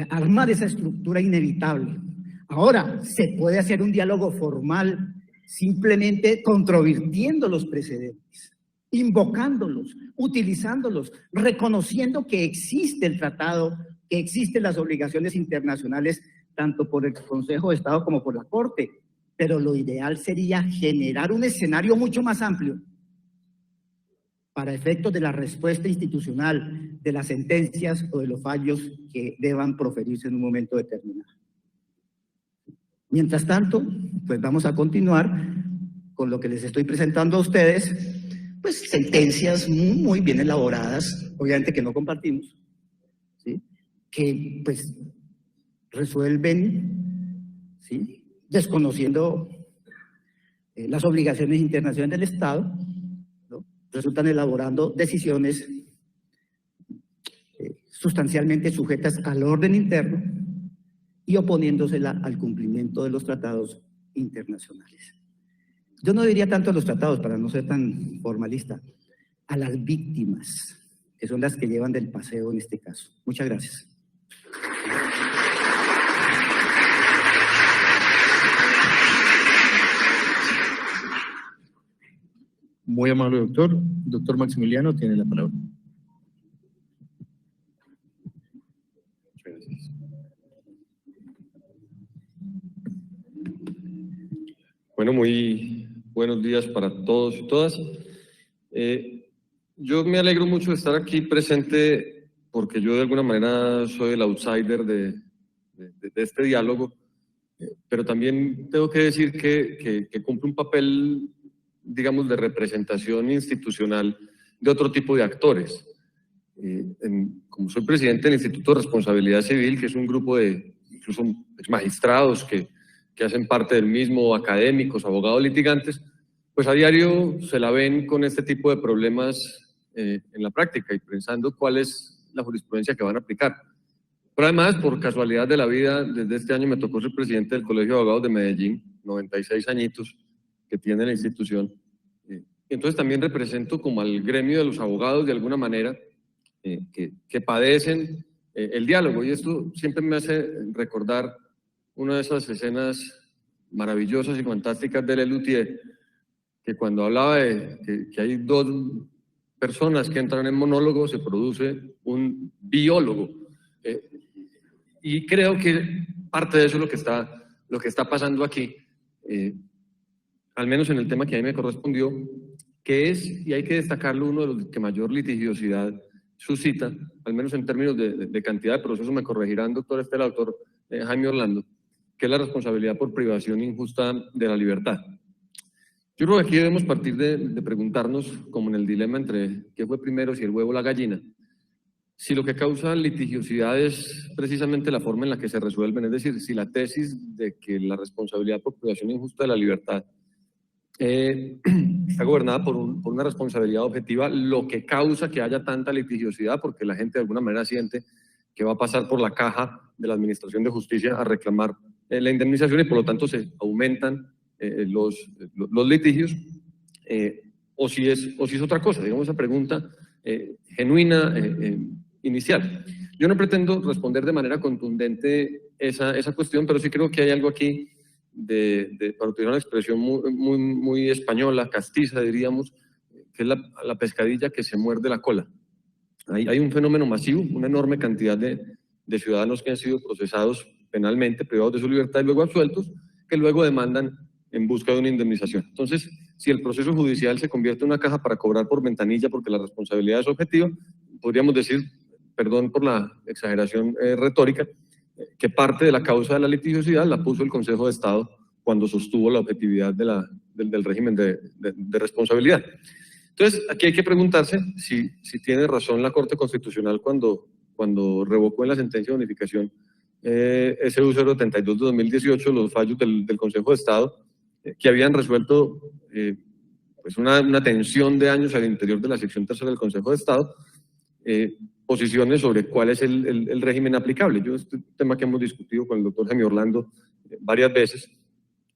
armar esa estructura inevitable. Ahora, se puede hacer un diálogo formal simplemente controvirtiendo los precedentes, invocándolos, utilizándolos, reconociendo que existe el tratado, que existen las obligaciones internacionales tanto por el Consejo de Estado como por la Corte, pero lo ideal sería generar un escenario mucho más amplio para efectos de la respuesta institucional, de las sentencias o de los fallos que deban proferirse en un momento determinado. Mientras tanto, pues vamos a continuar con lo que les estoy presentando a ustedes, pues sentencias muy bien elaboradas, obviamente que no compartimos, ¿sí? Que pues resuelven, ¿sí? Desconociendo las obligaciones internacionales del Estado, ¿no? Resultan elaborando decisiones sustancialmente sujetas al orden interno y oponiéndosela al cumplimiento de los tratados internacionales. Yo no diría tanto a los tratados, para no ser tan formalista, a las víctimas, que son las que llevan del paseo en este caso. Muchas gracias. Muy amable, doctor. Doctor Maximiliano tiene la palabra. Muchas gracias. Bueno, muy buenos días para todos y todas. Yo me alegro mucho de estar aquí presente porque yo de alguna manera soy el outsider de este diálogo, pero también tengo que decir que cumple un papel, digamos, de representación institucional de otro tipo de actores. Como soy presidente del Instituto de Responsabilidad Civil, que es un grupo de incluso magistrados que hacen parte del mismo, académicos, abogados, litigantes, pues a diario se la ven con este tipo de problemas en la práctica y pensando cuál es la jurisprudencia que van a aplicar. Pero además, por casualidad de la vida, desde este año me tocó ser presidente del Colegio de Abogados de Medellín, 96 añitos que tiene la institución. Entonces también represento como al gremio de los abogados de alguna manera que padecen el diálogo, y esto siempre me hace recordar una de esas escenas maravillosas y fantásticas de Lelutier, que cuando hablaba de que hay dos personas que entran en monólogo, se produce un biólogo. Y creo que parte de eso es lo que está pasando aquí, al menos en el tema que a mí me correspondió, que es, y hay que destacarlo, uno de los que mayor litigiosidad suscita, al menos en términos de cantidad de procesos, me corregirán, doctor Estela, doctor Jaime Orlando, que es la responsabilidad por privación injusta de la libertad. Yo creo que aquí debemos partir de preguntarnos, como en el dilema entre qué fue primero, si el huevo o la gallina, si lo que causa litigiosidad es precisamente la forma en la que se resuelven, es decir, si la tesis de que la responsabilidad por privación injusta de la libertad está gobernada por una responsabilidad objetiva, lo que causa que haya tanta litigiosidad, porque la gente de alguna manera siente que va a pasar por la caja de la Administración de Justicia a reclamar la indemnización y por lo tanto se aumentan los litigios, o si es otra cosa, digamos, esa pregunta genuina inicial. Yo no pretendo responder de manera contundente esa cuestión, pero sí creo que hay algo aquí para utilizar una expresión muy española, castiza, diríamos, que es la pescadilla que se muerde la cola. Hay un fenómeno masivo, una enorme cantidad de ciudadanos que han sido procesados penalmente, privados de su libertad y luego absueltos, que luego demandan en busca de una indemnización. Entonces, si el proceso judicial se convierte en una caja para cobrar por ventanilla porque la responsabilidad es objetiva, podríamos decir, perdón por la exageración retórica, que parte de la causa de la litigiosidad la puso el Consejo de Estado cuando sostuvo la objetividad del régimen de responsabilidad. Entonces, aquí hay que preguntarse si tiene razón la Corte Constitucional cuando revocó en la sentencia de unificación SU 072 de 2018 los fallos del Consejo de Estado que habían resuelto pues una tensión de años al interior de la sección tercera del Consejo de Estado, posiciones sobre cuál es el régimen aplicable. Este tema que hemos discutido con el doctor Jaime Orlando varias veces.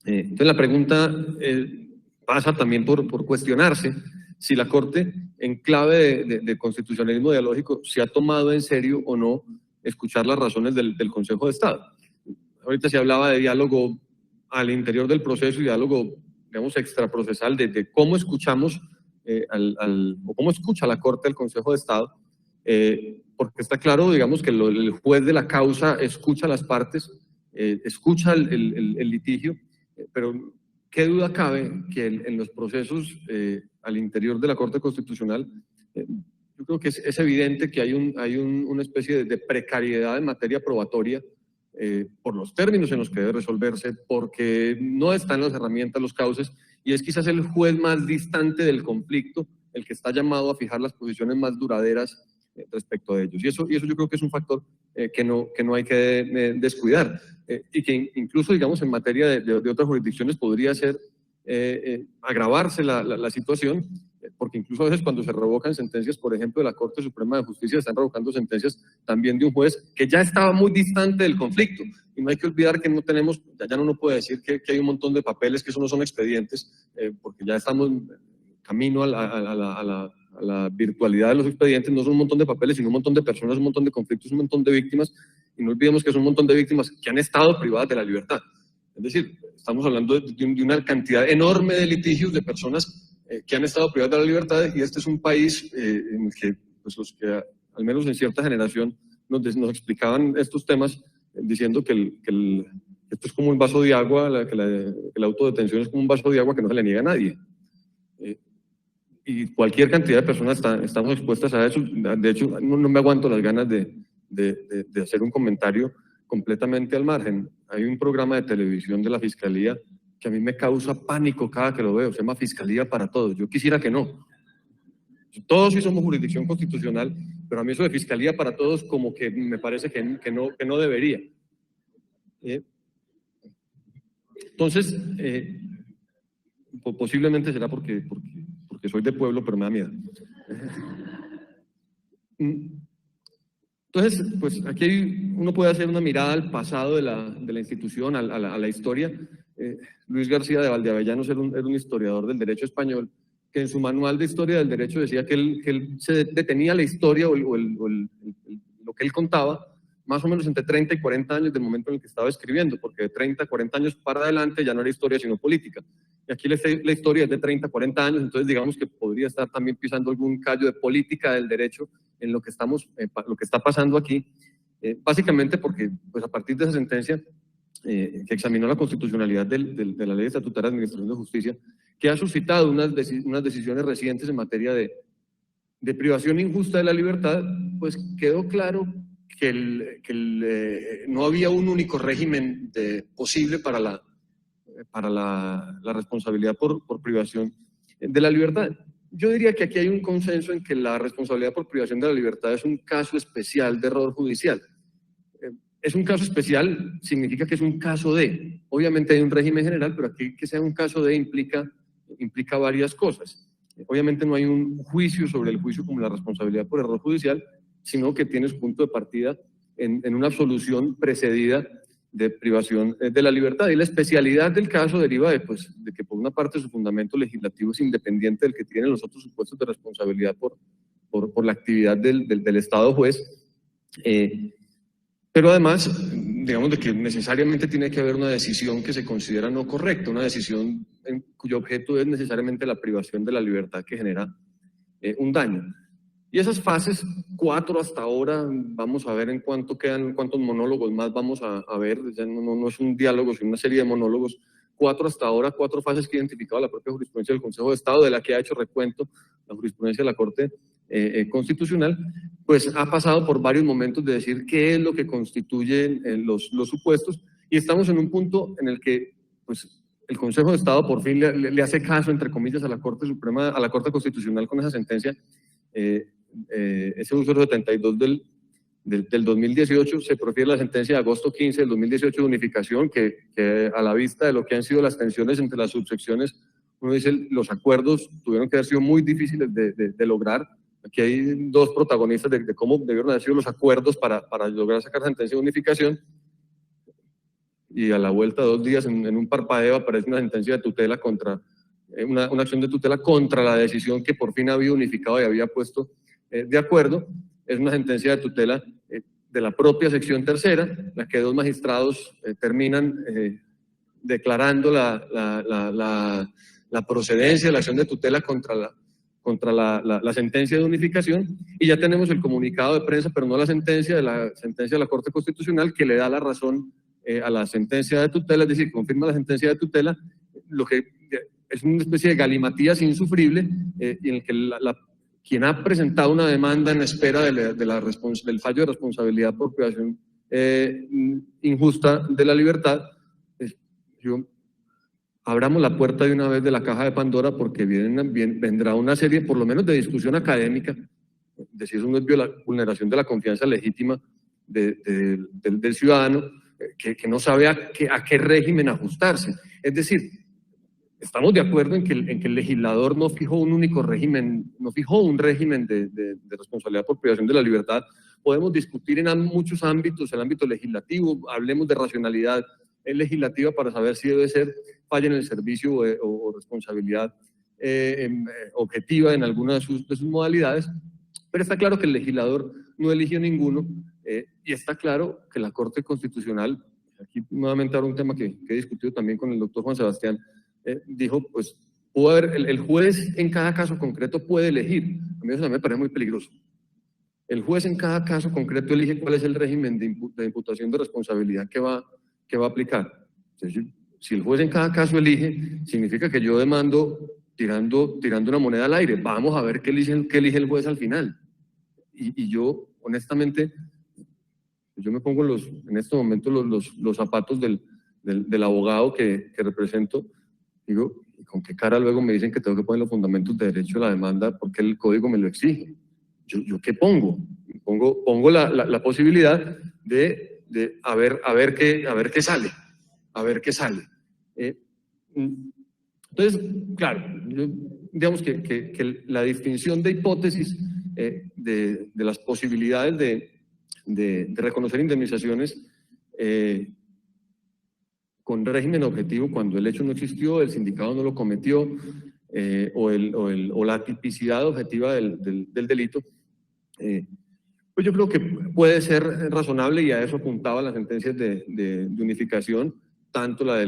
Entonces la pregunta pasa también por cuestionarse si la Corte, en clave de constitucionalismo dialógico, se ha tomado en serio o no escuchar las razones del Consejo de Estado. Ahorita se hablaba de diálogo al interior del proceso y diálogo, digamos, extraprocesal, de cómo escuchamos o cómo escucha la Corte al Consejo de Estado, porque está claro, digamos, que el juez de la causa escucha a las partes escucha el litigio, pero qué duda cabe que en los procesos al interior de la Corte Constitucional, yo creo que es evidente que hay una especie de precariedad en materia probatoria por los términos en los que debe resolverse, porque no están las herramientas, los cauces, y es quizás el juez más distante del conflicto el que está llamado a fijar las posiciones más duraderas respecto a ellos. Y eso yo creo que es un factor que no hay que descuidar, y que incluso, digamos, en materia de otras jurisdicciones podría ser agravarse la situación, porque incluso a veces cuando se revocan sentencias, por ejemplo, de la Corte Suprema de Justicia, están revocando sentencias también de un juez que ya estaba muy distante del conflicto. Y no hay que olvidar que no tenemos, ya no uno puede decir que hay un montón de papeles, que eso no son expedientes, porque ya estamos camino a la virtualidad de los expedientes. No son un montón de papeles, sino un montón de personas, un montón de conflictos, un montón de víctimas, y no olvidemos que son un montón de víctimas que han estado privadas de la libertad. Es decir, estamos hablando de una cantidad enorme de litigios de personas que han estado privadas de la libertad, y este es un país en el que, pues, los que al menos en cierta generación nos explicaban estos temas, diciendo que esto es como un vaso de agua, que la autodetención es como un vaso de agua que no se le niega a nadie. Y cualquier cantidad de personas estamos expuestas a eso. De hecho, no me aguanto las ganas de hacer un comentario completamente al margen. Hay un programa de televisión de la Fiscalía que a mí me causa pánico cada que lo veo, se llama Fiscalía para Todos. Yo quisiera que no. Todos sí somos jurisdicción constitucional, pero a mí eso de Fiscalía para Todos como que me parece que no debería. Entonces, posiblemente será porque soy de pueblo, pero me da miedo. Entonces, pues aquí uno puede hacer una mirada al pasado de la institución, a la historia. Luis García de Valdeavellanos era un historiador del derecho español, que en su manual de historia del derecho decía que él se detenía la historia o lo que él contaba más o menos entre 30 y 40 años del momento en el que estaba escribiendo, porque de 30 a 40 años para adelante ya no era historia sino política. Y aquí la historia es de 30 a 40 años, entonces digamos que podría estar también pisando algún callo de política del derecho en lo que está pasando aquí, básicamente porque, pues, a partir de esa sentencia que examinó la constitucionalidad de la Ley Estatutaria de Administración de Justicia, que ha suscitado unas decisiones recientes en materia de privación injusta de la libertad, pues quedó claro que no había un único régimen posible para la responsabilidad por privación de la libertad. Yo diría que aquí hay un consenso en que la responsabilidad por privación de la libertad es un caso especial de error judicial. Es un caso especial, significa que es un caso de, obviamente hay un régimen general, pero aquí que sea un caso de implica varias cosas. Obviamente no hay un juicio sobre el juicio como la responsabilidad por error judicial, sino que tiene su punto de partida en una absolución precedida de privación de la libertad. Y la especialidad del caso deriva de que por una parte su fundamento legislativo es independiente del que tienen los otros supuestos de responsabilidad por la actividad del Estado juez, pero además, digamos, de que necesariamente tiene que haber una decisión que se considera no correcta, una decisión cuyo objeto es necesariamente la privación de la libertad que genera un daño. Y esas fases, 4 hasta ahora, vamos a ver en cuánto quedan, cuántos monólogos más vamos a ver, ya no es un diálogo, sino una serie de monólogos. 4 hasta ahora, 4 fases que ha identificado la propia jurisprudencia del Consejo de Estado, de la que ha hecho recuento la jurisprudencia de la Corte Constitucional, pues ha pasado por varios momentos de decir qué es lo que constituyen los supuestos, y estamos en un punto en el que, pues, el Consejo de Estado por fin le hace caso, entre comillas, a la Corte Suprema, a la Corte Constitucional con esa sentencia. Ese uso 72 del 2018, se profiere la sentencia de agosto 15 del 2018 de unificación, que a la vista de lo que han sido las tensiones entre las subsecciones, uno dice los acuerdos tuvieron que haber sido muy difíciles de lograr. Aquí hay 2 protagonistas de cómo debieron haber sido los acuerdos para lograr sacar sentencia de unificación, y a la vuelta de 2 días en un parpadeo aparece una sentencia de tutela contra una acción de tutela contra la decisión que por fin había unificado y había puesto de acuerdo. Es una sentencia de tutela de la propia sección tercera, en la que 2 magistrados terminan declarando la procedencia de la acción de tutela contra la sentencia de unificación, y ya tenemos el comunicado de prensa, pero no la sentencia de la Corte Constitucional, que le da la razón a la sentencia de tutela, es decir, confirma la sentencia de tutela, lo que es una especie de galimatías insufrible en el que quien ha presentado una demanda en espera del fallo de responsabilidad por privación injusta de la libertad, abramos la puerta de una vez de la caja de Pandora, porque vendrá una serie, por lo menos de discusión académica, de si eso no es vulneración de la confianza legítima del ciudadano, que no sabe a qué régimen ajustarse. Es decir, estamos de acuerdo en que el legislador no fijó un único régimen, no fijó un régimen de responsabilidad por privación de la libertad. Podemos discutir en muchos ámbitos, el ámbito legislativo, hablemos de racionalidad legislativa para saber si debe ser falla en el servicio o responsabilidad objetiva en alguna de sus modalidades, pero está claro que el legislador no eligió ninguno, y está claro que la Corte Constitucional, aquí nuevamente ahora un tema que he discutido también con el doctor Juan Sebastián, dijo, pues, pudo haber, el juez en cada caso concreto puede elegir. A mí eso me parece muy peligroso. El juez en cada caso concreto elige cuál es el régimen de imputación de responsabilidad que va a aplicar. Entonces, si el juez en cada caso elige, significa que yo demando tirando una moneda al aire. Vamos a ver qué elige el juez al final. Y yo, honestamente, yo me pongo en este momento los zapatos del abogado que represento. Digo, ¿y con qué cara luego me dicen que tengo que poner los fundamentos de derecho de la demanda porque el código me lo exige? ¿Yo qué pongo? Pongo la posibilidad de a ver qué sale. A ver qué sale. Entonces, claro, digamos que la distinción de hipótesis de las posibilidades de reconocer indemnizaciones con régimen objetivo cuando el hecho no existió, el sindicado no lo cometió, o la tipicidad objetiva del delito, pues yo creo que puede ser razonable, y a eso apuntaba las sentencias de unificación, tanto la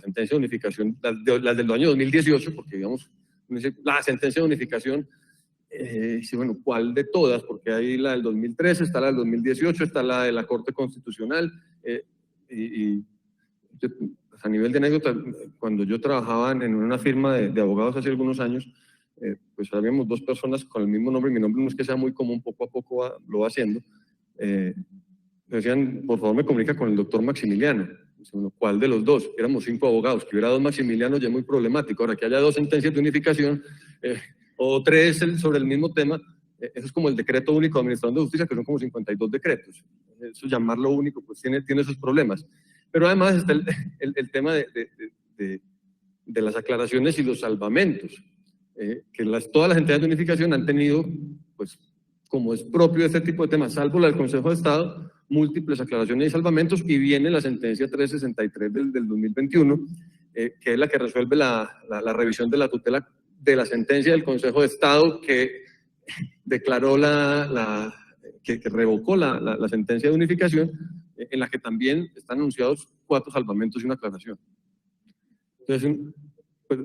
sentencia de unificación, las del año 2018, porque digamos, la sentencia de unificación, sí, bueno, ¿cuál de todas? Porque hay la del 2013, está la del 2018, está la de la Corte Constitucional, a nivel de anécdota, cuando yo trabajaba en una firma de abogados hace algunos años, pues habíamos dos personas con el mismo nombre. Mi nombre no es que sea muy común, poco a poco lo va haciendo. Me decían, por favor me comunica con el doctor Maximiliano. ¿Cuál de los dos? Éramos 5 abogados, que hubiera 2 Maximilianos ya es muy problemático. Ahora que haya 2 sentencias de unificación o 3 sobre el mismo tema, eso es como el decreto único de administración de justicia, que son como 52 decretos. Eso, llamarlo único, pues tiene sus problemas. Pero además está el tema de las aclaraciones y los salvamentos, que todas las entidades de unificación han tenido, pues como es propio de este tipo de temas, salvo la del Consejo de Estado, múltiples aclaraciones y salvamentos, y viene la sentencia 363 del 2021, que es la que resuelve la revisión de la tutela de la sentencia del Consejo de Estado que declaró que revocó la sentencia de unificación, en la que también están anunciados 4 salvamentos y una aclaración. Entonces, pues,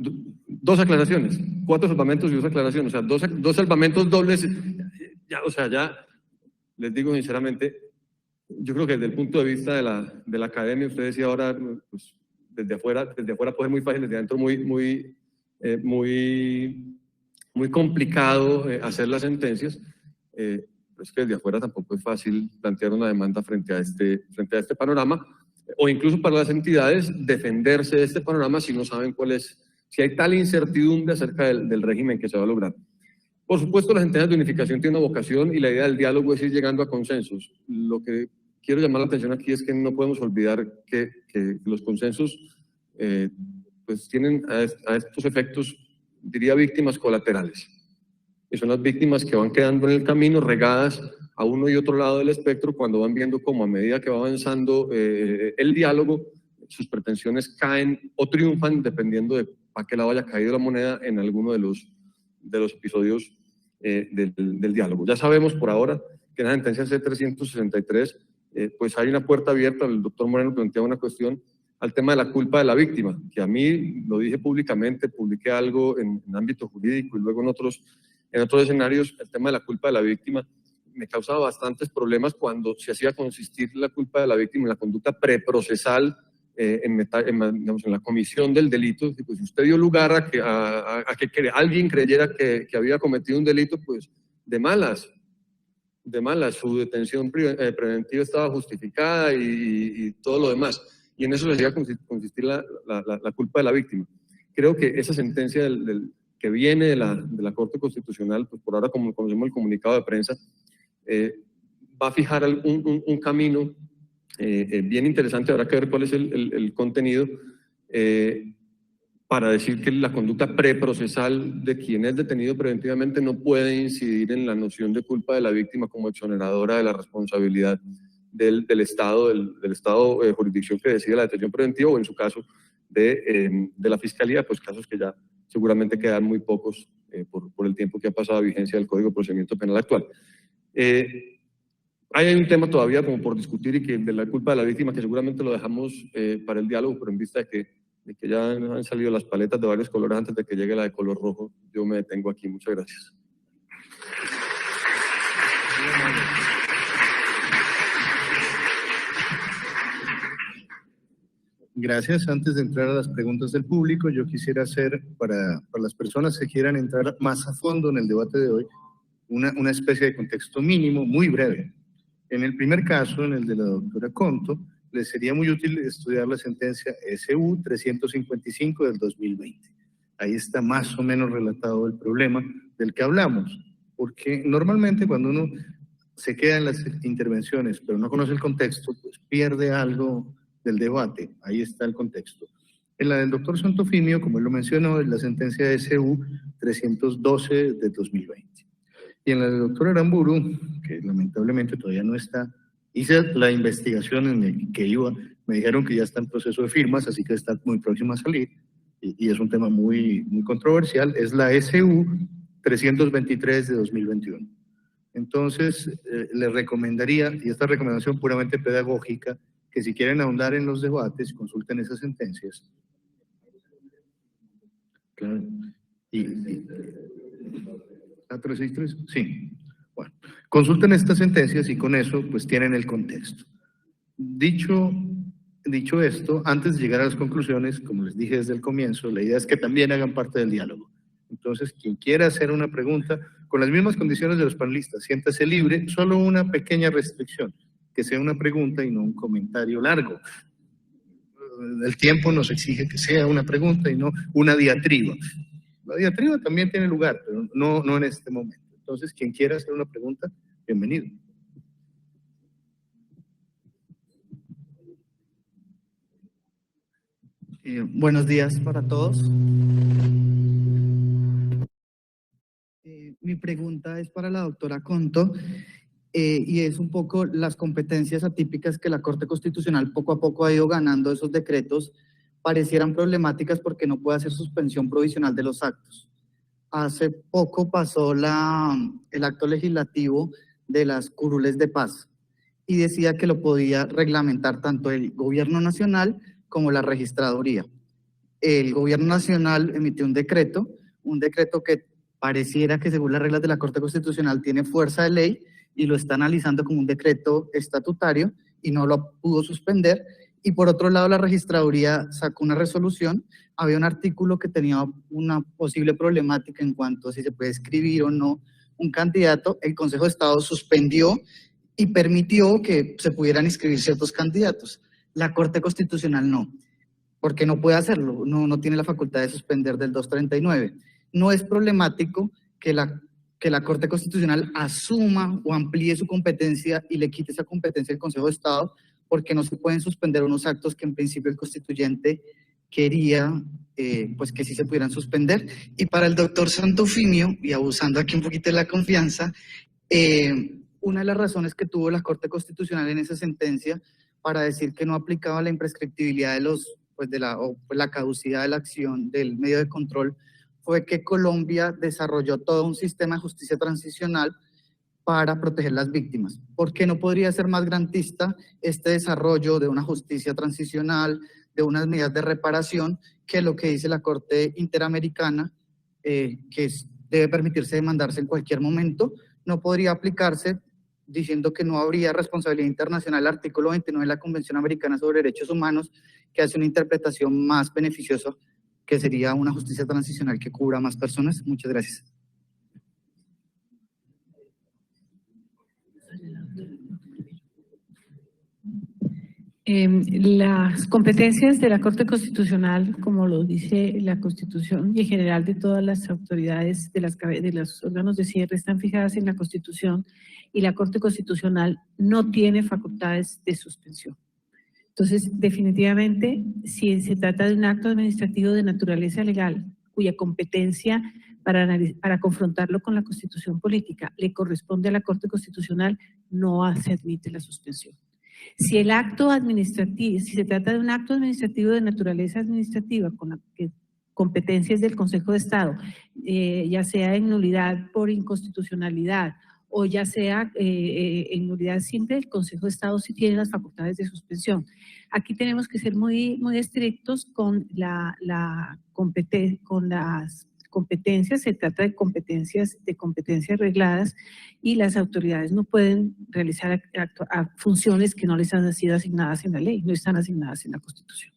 2 aclaraciones, 4 salvamentos y 2 aclaraciones, o sea, 2 salvamentos dobles. Ya les digo sinceramente, yo creo que desde el punto de vista de la academia, usted decía ahora, pues, desde afuera puede ser muy fácil, desde adentro muy complicado hacer las sentencias. Es que desde afuera tampoco es fácil plantear una demanda frente a este panorama, o incluso para las entidades defenderse de este panorama si no saben si hay tal incertidumbre acerca del régimen que se va a lograr. Por supuesto, las entidades de unificación tienen una vocación, y la idea del diálogo es ir llegando a consensos. Lo que quiero llamar la atención aquí es que no podemos olvidar que los consensos pues tienen a estos efectos, diría, víctimas colaterales. Y son las víctimas que van quedando en el camino, regadas a uno y otro lado del espectro, cuando van viendo cómo a medida que va avanzando el diálogo, sus pretensiones caen o triunfan, dependiendo de a qué lado haya caído la moneda en alguno de los episodios del diálogo. Ya sabemos por ahora que en la sentencia C-363 pues hay una puerta abierta. El doctor Moreno planteaba una cuestión al tema de la culpa de la víctima, que a mí lo dije públicamente, publiqué algo en ámbito jurídico y luego en otros escenarios. El tema de la culpa de la víctima me causaba bastantes problemas cuando se hacía consistir la culpa de la víctima en la conducta preprocesal digamos, en la comisión del delito. Pues si usted dio lugar a que alguien creyera que había cometido un delito, pues de malas, su detención preventiva estaba justificada y todo lo demás. Y en eso se hacía consistir la culpa de la víctima. Creo que esa sentencia que viene de la Corte Constitucional, pues por ahora como conocemos el comunicado de prensa, va a fijar un camino bien interesante. Habrá que ver cuál es el contenido para decir que la conducta preprocesal de quien es detenido preventivamente no puede incidir en la noción de culpa de la víctima como exoneradora de la responsabilidad del Estado, del Estado de jurisdicción que decide la detención preventiva, o en su caso de la Fiscalía, pues casos que ya seguramente quedan muy pocos por el tiempo que ha pasado a vigencia del Código de Procedimiento Penal actual. Hay un tema todavía como por discutir y que de la culpa de la víctima, que seguramente lo dejamos para el diálogo, pero en vista de que ya han salido las paletas de varios colores antes de que llegue la de color rojo, yo me detengo aquí. Muchas gracias. Gracias. Antes de entrar a las preguntas del público, yo quisiera hacer para las personas que quieran entrar más a fondo en el debate de hoy, una especie de contexto mínimo muy breve. En el primer caso, en el de la doctora Conto, les sería muy útil estudiar la sentencia SU 355 del 2020. Ahí está más o menos relatado el problema del que hablamos, porque normalmente cuando uno se queda en las intervenciones pero no conoce el contexto, pues pierde algo del debate. Ahí está el contexto. En la del doctor Santofimio, como él lo mencionó, es la sentencia SU 312 del 2020. Y en la del doctor Aramburu, que lamentablemente todavía no está, hice la investigación en el que iba, me dijeron que ya está en proceso de firmas, así que está muy próxima a salir, y es un tema muy controversial, es la SU 323 de 2021. Entonces, les recomendaría, y esta recomendación puramente pedagógica, que si quieren ahondar en los debates, consulten esas sentencias. Claro. ¿La 363? Sí. Bueno, consulten estas sentencias y con eso pues tienen el contexto. Dicho esto, antes de llegar a las conclusiones, como les dije desde el comienzo, la idea es que también hagan parte del diálogo. Entonces, quien quiera hacer una pregunta, con las mismas condiciones de los panelistas, siéntase libre, solo una pequeña restricción, que sea una pregunta y no un comentario largo. El tiempo nos exige que sea una pregunta y no una diatriba. La diatriba también tiene lugar, pero no en este momento. Entonces, quien quiera hacer una pregunta, bienvenido. Buenos días para todos. Mi pregunta es para la doctora Conto y es un poco las competencias atípicas que la Corte Constitucional poco a poco ha ido ganando. Esos decretos parecieran problemáticas porque no puede hacer suspensión provisional de los actos. Hace poco pasó el acto legislativo de las curules de paz y decía que lo podía reglamentar tanto el Gobierno Nacional como la Registraduría. El Gobierno Nacional emitió un decreto que pareciera que según las reglas de la Corte Constitucional tiene fuerza de ley y lo está analizando como un decreto estatutario y no lo pudo suspender. Y por otro lado, la Registraduría sacó una resolución. Había un artículo que tenía una posible problemática en cuanto a si se puede escribir o no un candidato. El Consejo de Estado suspendió y permitió que se pudieran inscribir ciertos candidatos. La Corte Constitucional no, porque no puede hacerlo, no tiene la facultad de suspender del 239. No es problemático que la Corte Constitucional asuma o amplíe su competencia y le quite esa competencia al Consejo de Estado, porque no se pueden suspender unos actos que en principio el constituyente quería pues que sí se pudieran suspender. Y para el doctor Santofimio, y abusando aquí un poquito de la confianza, una de las razones que tuvo la Corte Constitucional en esa sentencia para decir que no aplicaba la imprescriptibilidad de la caducidad de la acción del medio de control fue que Colombia desarrolló todo un sistema de justicia transicional para proteger las víctimas. ¿Por qué no podría ser más garantista este desarrollo de una justicia transicional, de unas medidas de reparación, que lo que dice la Corte Interamericana, debe permitirse demandarse en cualquier momento? No podría aplicarse diciendo que no habría responsabilidad internacional, el artículo 29 de la Convención Americana sobre Derechos Humanos, que hace una interpretación más beneficiosa, que sería una justicia transicional que cubra a más personas. Muchas gracias. Las competencias de la Corte Constitucional, como lo dice la Constitución y en general de todas las autoridades de los órganos de cierre, están fijadas en la Constitución, y la Corte Constitucional no tiene facultades de suspensión. Entonces, definitivamente, si se trata de un acto administrativo de naturaleza legal, cuya competencia para confrontarlo con la Constitución política le corresponde a la Corte Constitucional, no se admite la suspensión. Si el acto administrativo, si se trata de un acto administrativo de naturaleza administrativa con la que competencias del Consejo de Estado, ya sea en nulidad por inconstitucionalidad o ya sea en nulidad simple, el Consejo de Estado sí tiene las facultades de suspensión. Aquí tenemos que ser muy estrictos con las competencias. Se trata de competencias regladas, y las autoridades no pueden realizar funciones que no les han sido asignadas en la ley, no están asignadas en la Constitución.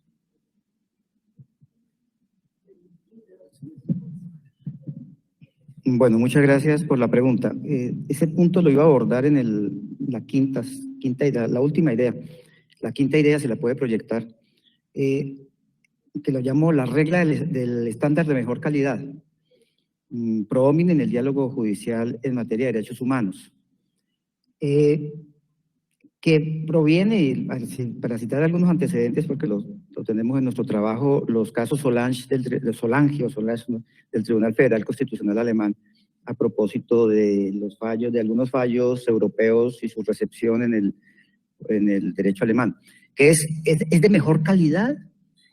Bueno, muchas gracias por la pregunta. Ese punto lo iba a abordar en la quinta idea, la última idea. La quinta idea se la puede proyectar, que lo llamo la regla del estándar de mejor calidad. Pro homine en el diálogo judicial en materia de derechos humanos, que proviene, para citar algunos antecedentes, porque lo tenemos en nuestro trabajo, los casos Solange del Tribunal Federal Constitucional Alemán, a propósito de algunos fallos europeos y su recepción en el derecho alemán, que es de mejor calidad.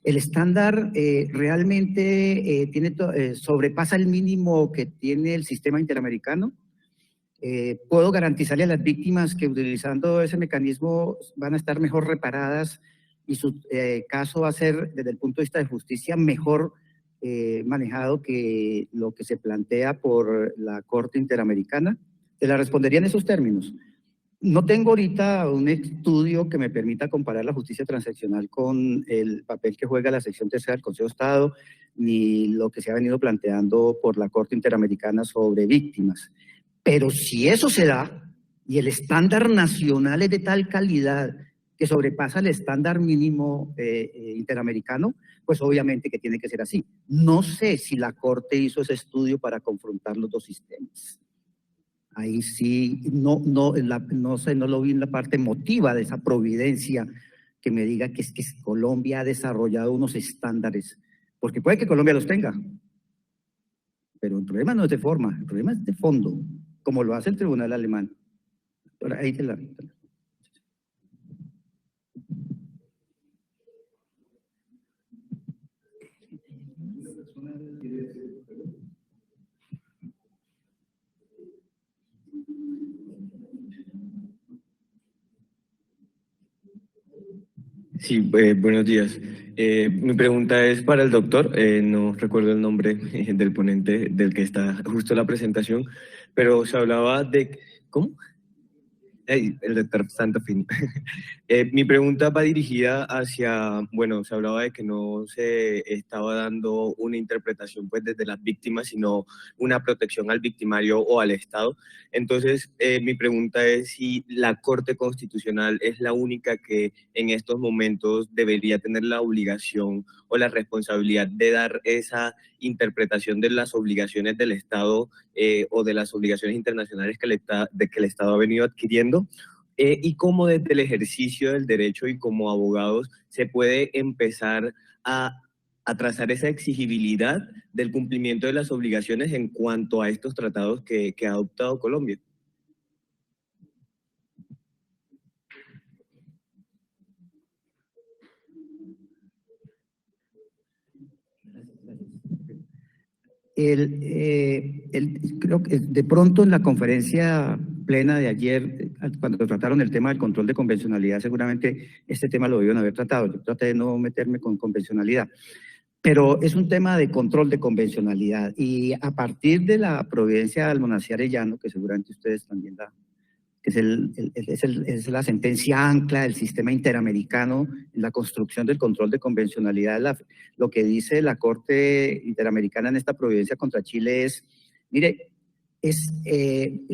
El estándar realmente sobrepasa el mínimo que tiene el sistema interamericano. Puedo garantizarle a las víctimas que utilizando ese mecanismo van a estar mejor reparadas, y su caso va a ser, desde el punto de vista de justicia, mejor manejado que lo que se plantea por la Corte Interamericana. Te la respondería en esos términos. No tengo ahorita un estudio que me permita comparar la justicia transaccional con el papel que juega la sección tercera del Consejo de Estado, ni lo que se ha venido planteando por la Corte Interamericana sobre víctimas. Pero si eso se da, y el estándar nacional es de tal calidad que sobrepasa el estándar mínimo interamericano, pues obviamente que tiene que ser así. No sé si la Corte hizo ese estudio para confrontar los dos sistemas. Ahí sí, no lo vi en la parte emotiva de esa providencia que me diga que Colombia ha desarrollado unos estándares, porque puede que Colombia los tenga, pero el problema no es de forma, el problema es de fondo, como lo hace el Tribunal Alemán. Ahí te la... Sí, buenos días. Mi pregunta es para el doctor. No recuerdo el nombre del ponente del que está justo la presentación, pero se hablaba de... ¿Cómo? El doctor Santofimio. Mi pregunta va dirigida hacia, bueno, se hablaba de que no se estaba dando una interpretación pues desde las víctimas, sino una protección al victimario o al Estado. Entonces, mi pregunta es si la Corte Constitucional es la única que en estos momentos debería tener la obligación o la responsabilidad de dar esa interpretación de las obligaciones del Estado o de las obligaciones internacionales que el Estado ha venido adquiriendo, y cómo desde el ejercicio del derecho y como abogados se puede empezar a trazar esa exigibilidad del cumplimiento de las obligaciones en cuanto a estos tratados que ha adoptado Colombia. Creo que de pronto en la conferencia plena de ayer, cuando trataron el tema del control de convencionalidad, seguramente este tema lo debieron haber tratado. Yo traté de no meterme con convencionalidad, pero es un tema de control de convencionalidad, y a partir de la providencia de Almonací Arellano, que seguramente ustedes también que es la sentencia ancla del sistema interamericano en la construcción del control de convencionalidad. Lo que dice la Corte Interamericana en esta providencia contra Chile es, mire,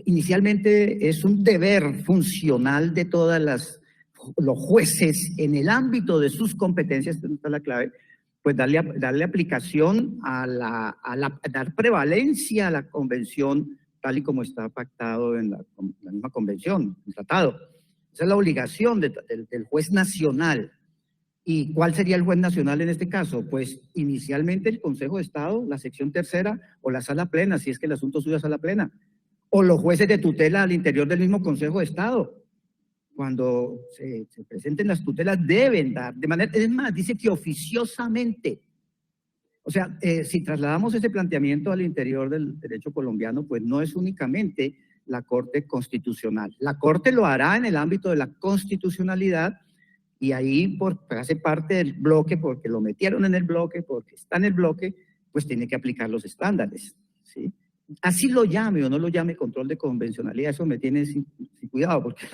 inicialmente es un deber funcional de todos los jueces en el ámbito de sus competencias, esta es la clave, pues darle aplicación dar prevalencia a la convención tal y como está pactado en la misma convención, el tratado. Esa es la obligación del juez nacional. ¿Y cuál sería el juez nacional en este caso? Pues inicialmente el Consejo de Estado, la sección tercera o la sala plena, si es que el asunto sube a sala plena, o los jueces de tutela al interior del mismo Consejo de Estado. Cuando se presenten las tutelas deben dar, es más, dice que oficiosamente. O sea, si trasladamos ese planteamiento al interior del derecho colombiano, pues no es únicamente la Corte Constitucional. La Corte lo hará en el ámbito de la constitucionalidad y ahí hace parte del bloque, porque lo metieron en el bloque, porque está en el bloque, pues tiene que aplicar los estándares, ¿sí? Así lo llame o no lo llame control de convencionalidad, eso me tiene sin cuidado, porque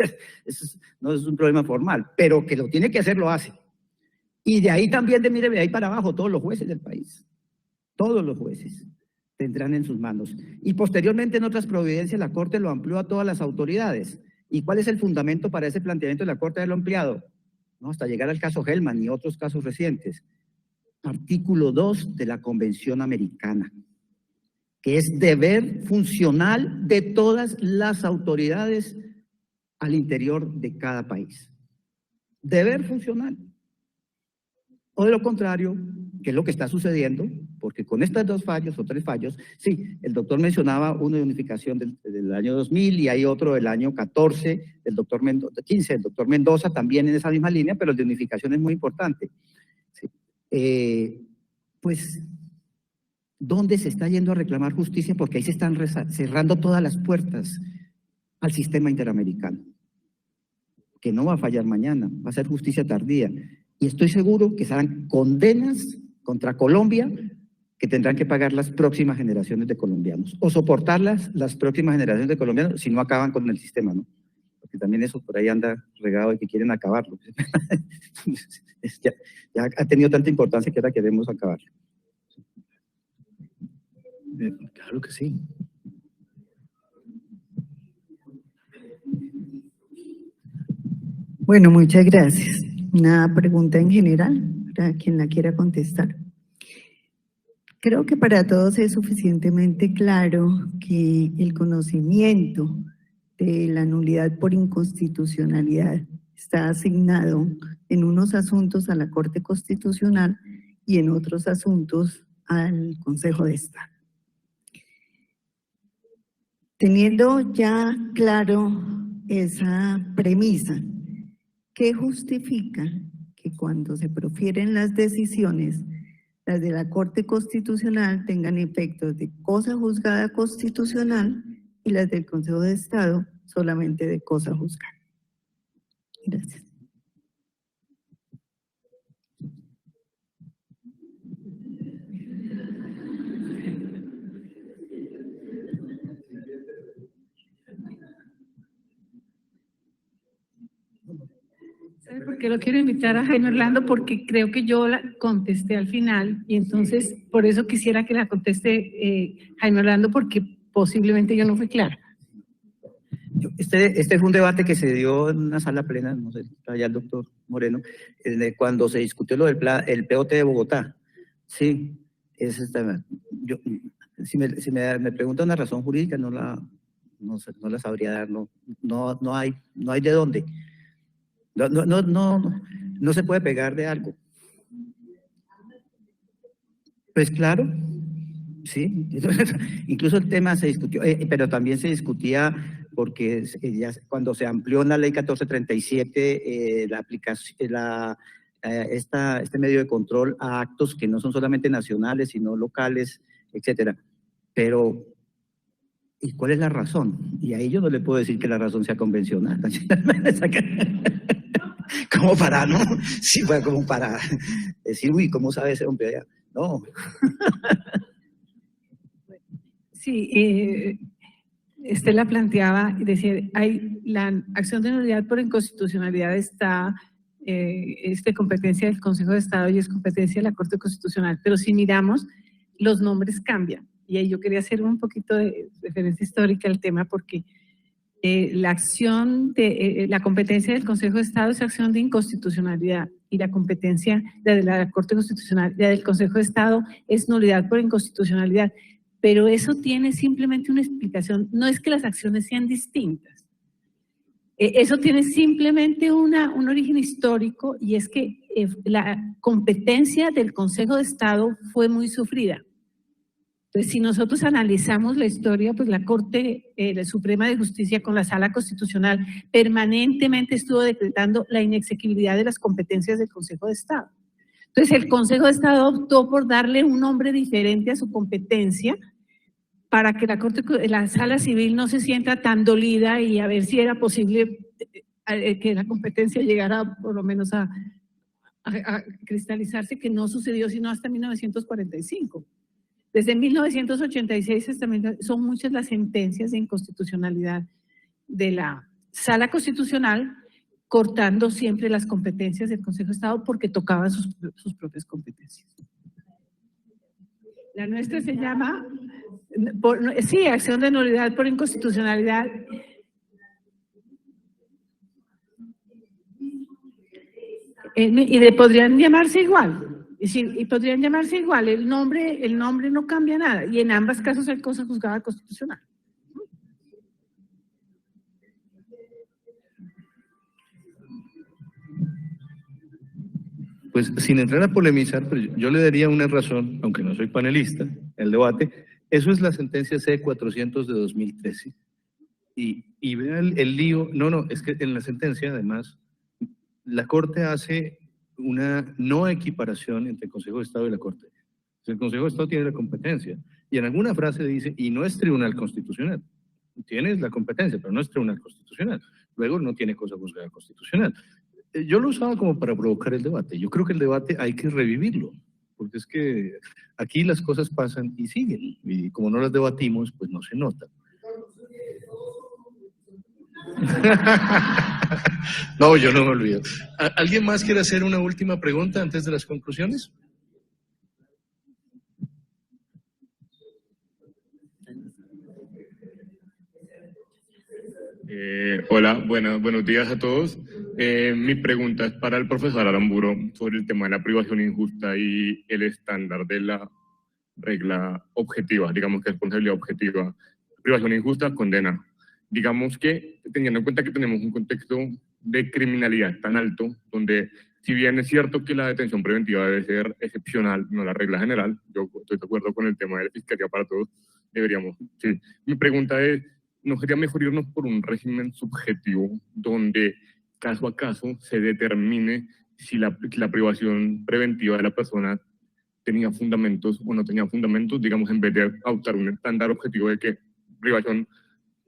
eso no es un problema formal, pero que lo tiene que hacer, lo hace. Y de ahí también, mire, de ahí para abajo, todos los jueces del país, todos los jueces tendrán en sus manos. Y posteriormente en otras providencias la Corte lo amplió a todas las autoridades. ¿Y cuál es el fundamento para ese planteamiento de la Corte de lo ampliado? No, hasta llegar al caso Hellman y otros casos recientes. Artículo 2 de la Convención Americana, que es deber funcional de todas las autoridades al interior de cada país. Deber funcional. O de lo contrario, que es lo que está sucediendo, porque con estos 2 fallos o 3 fallos, sí, el doctor mencionaba uno de unificación del año 2000 y hay otro del año 14, del doctor 15, del doctor Mendoza, también en esa misma línea, pero el de unificación es muy importante. Sí. Pues, ¿dónde se está yendo a reclamar justicia? Porque ahí se están cerrando todas las puertas al sistema interamericano, que no va a fallar mañana, va a ser justicia tardía. Y estoy seguro que serán condenas contra Colombia que tendrán que pagar las próximas generaciones de colombianos, o soportarlas las próximas generaciones de colombianos si no acaban con el sistema, ¿no? Porque también eso por ahí anda regado y que quieren acabarlo. ya ha tenido tanta importancia que ahora queremos acabarlo. Claro que sí. Bueno, muchas gracias. Una pregunta en general, para quien la quiera contestar. Creo que para todos es suficientemente claro que el conocimiento de la nulidad por inconstitucionalidad está asignado en unos asuntos a la Corte Constitucional y en otros asuntos al Consejo de Estado. Teniendo ya claro esa premisa, ¿qué justifica que cuando se profieren las decisiones, las de la Corte Constitucional tengan efectos de cosa juzgada constitucional y las del Consejo de Estado solamente de cosa juzgada? Gracias. ¿Sabe por qué lo quiero invitar a Jaime Orlando? Porque creo que yo la contesté al final y entonces por eso quisiera que la conteste Jaime Orlando, porque posiblemente yo no fui clara. Este fue un debate que se dio en una sala plena, no sé, allá el doctor Moreno, cuando se discutió lo del el POT de Bogotá. Sí, si me pregunta una razón jurídica, no la sabría dar, no hay de dónde. No se puede pegar de algo. Pues claro, sí. Incluso el tema se discutió, pero también se discutía porque ya cuando se amplió en la ley 1437 la aplicación, este medio de control a actos que no son solamente nacionales, sino locales, etcétera. Pero, ¿y cuál es la razón? Y ahí yo no le puedo decir que la razón sea convencional. Como para, ¿no? Sí, fue como para decir, uy, ¿cómo sabe ese hombre allá? No. Sí, Estela planteaba y decía, la acción de nulidad por inconstitucionalidad está, es de competencia del Consejo de Estado y es competencia de la Corte Constitucional, pero si miramos, los nombres cambian. Y ahí yo quería hacer un poquito de referencia histórica al tema porque la acción de la competencia del Consejo de Estado es acción de inconstitucionalidad y la competencia de la Corte Constitucional, la del Consejo de Estado es nulidad por inconstitucionalidad. Pero eso tiene simplemente una explicación, no es que las acciones sean distintas. Eso tiene simplemente un origen histórico y es que la competencia del Consejo de Estado fue muy sufrida. Entonces, si nosotros analizamos la historia, pues la Corte Suprema de Justicia con la Sala Constitucional permanentemente estuvo decretando la inexequibilidad de las competencias del Consejo de Estado. Entonces, el Consejo de Estado optó por darle un nombre diferente a su competencia para que la Sala Civil no se sienta tan dolida y a ver si era posible que la competencia llegara por lo menos a cristalizarse, que no sucedió sino hasta 1945. Desde 1986 hasta son muchas las sentencias de inconstitucionalidad de la Sala Constitucional, cortando siempre las competencias del Consejo de Estado porque tocaban sus propias competencias. La nuestra se llama, sí, acción de nulidad por inconstitucionalidad. Y podrían llamarse igual. Y podrían llamarse igual, el nombre no cambia nada, y en ambos casos el Consejo Juzgado Constitucional. Pues sin entrar a polemizar, pero yo le daría una razón, aunque no soy panelista, el debate, eso es la sentencia C400 de 2013. Y vea el lío, no, es que en la sentencia además, la Corte hace una no equiparación entre el Consejo de Estado y la Corte. El Consejo de Estado tiene la competencia y en alguna frase dice, y no es tribunal constitucional. Tienes la competencia, pero no es tribunal constitucional. Luego no tiene cosa juzgada constitucional. Yo lo usaba como para provocar el debate. Yo creo que el debate hay que revivirlo, porque es que aquí las cosas pasan y siguen, y como no las debatimos, pues no se nota. No, yo no me olvido. ¿Alguien más quiere hacer una última pregunta antes de las conclusiones? Hola, buenos días a todos. Mi pregunta es para el profesor Aramburo sobre el tema de la privación injusta y el estándar de la regla objetiva, digamos que responsabilidad objetiva. Privación injusta, condena. Digamos que, teniendo en cuenta que tenemos un contexto de criminalidad tan alto, donde si bien es cierto que la detención preventiva debe ser excepcional, no la regla general, yo estoy de acuerdo con el tema de la fiscalía para todos, deberíamos, sí. Mi pregunta es, ¿no sería mejor irnos por un régimen subjetivo donde caso a caso se determine si la privación preventiva de la persona tenía fundamentos o no tenía fundamentos, digamos, en vez de adoptar un estándar objetivo de que privación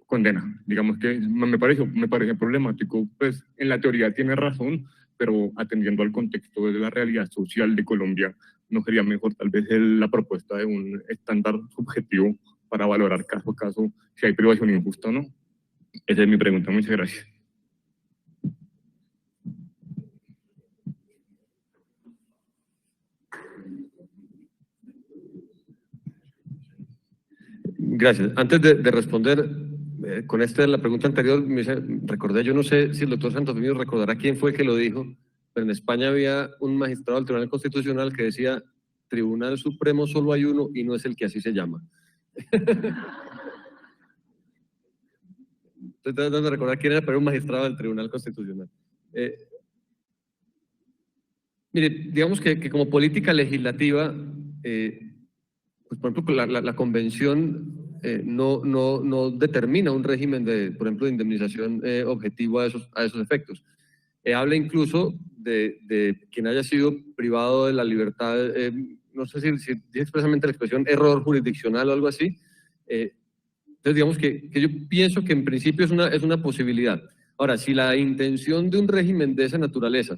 condena? Digamos que me parece problemático, pues en la teoría tiene razón, pero atendiendo al contexto de la realidad social de Colombia, ¿no sería mejor tal vez la propuesta de un estándar subjetivo para valorar caso a caso si hay privación injusta o no? Esa es mi pregunta. Muchas gracias. Gracias. Antes de responder, con la pregunta anterior, recordé, yo no sé si el doctor Santofimio recordará quién fue el que lo dijo, pero en España había un magistrado del Tribunal Constitucional que decía, Tribunal Supremo solo hay uno y no es el que así se llama. Estoy tratando de recordar quién era, pero un magistrado del Tribunal Constitucional. Mire, digamos que como política legislativa, pues por ejemplo, la convención no determina un régimen por ejemplo, de indemnización objetivo a esos efectos. Habla incluso de quien haya sido privado de la libertad, no sé si dice expresamente la expresión error jurisdiccional o algo así. Entonces, digamos que yo pienso que en principio es una posibilidad. Ahora, si la intención de un régimen de esa naturaleza,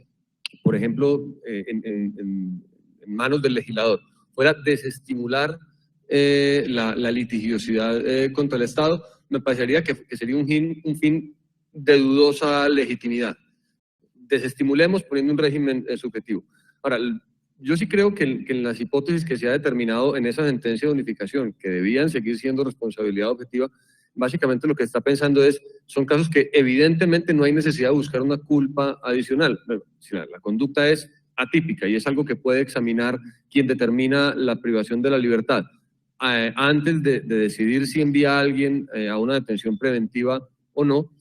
por ejemplo, en manos del legislador, fuera desestimular la litigiosidad contra el Estado, me parecería que sería un fin de dudosa legitimidad. Desestimulemos poniendo un régimen subjetivo. Ahora, yo sí creo que en las hipótesis que se ha determinado en esa sentencia de unificación, que debían seguir siendo responsabilidad objetiva, básicamente lo que está pensando son casos que evidentemente no hay necesidad de buscar una culpa adicional. Bueno, si la conducta es atípica y es algo que puede examinar quien determina la privación de la libertad, antes de decidir si envía a alguien a una detención preventiva o no,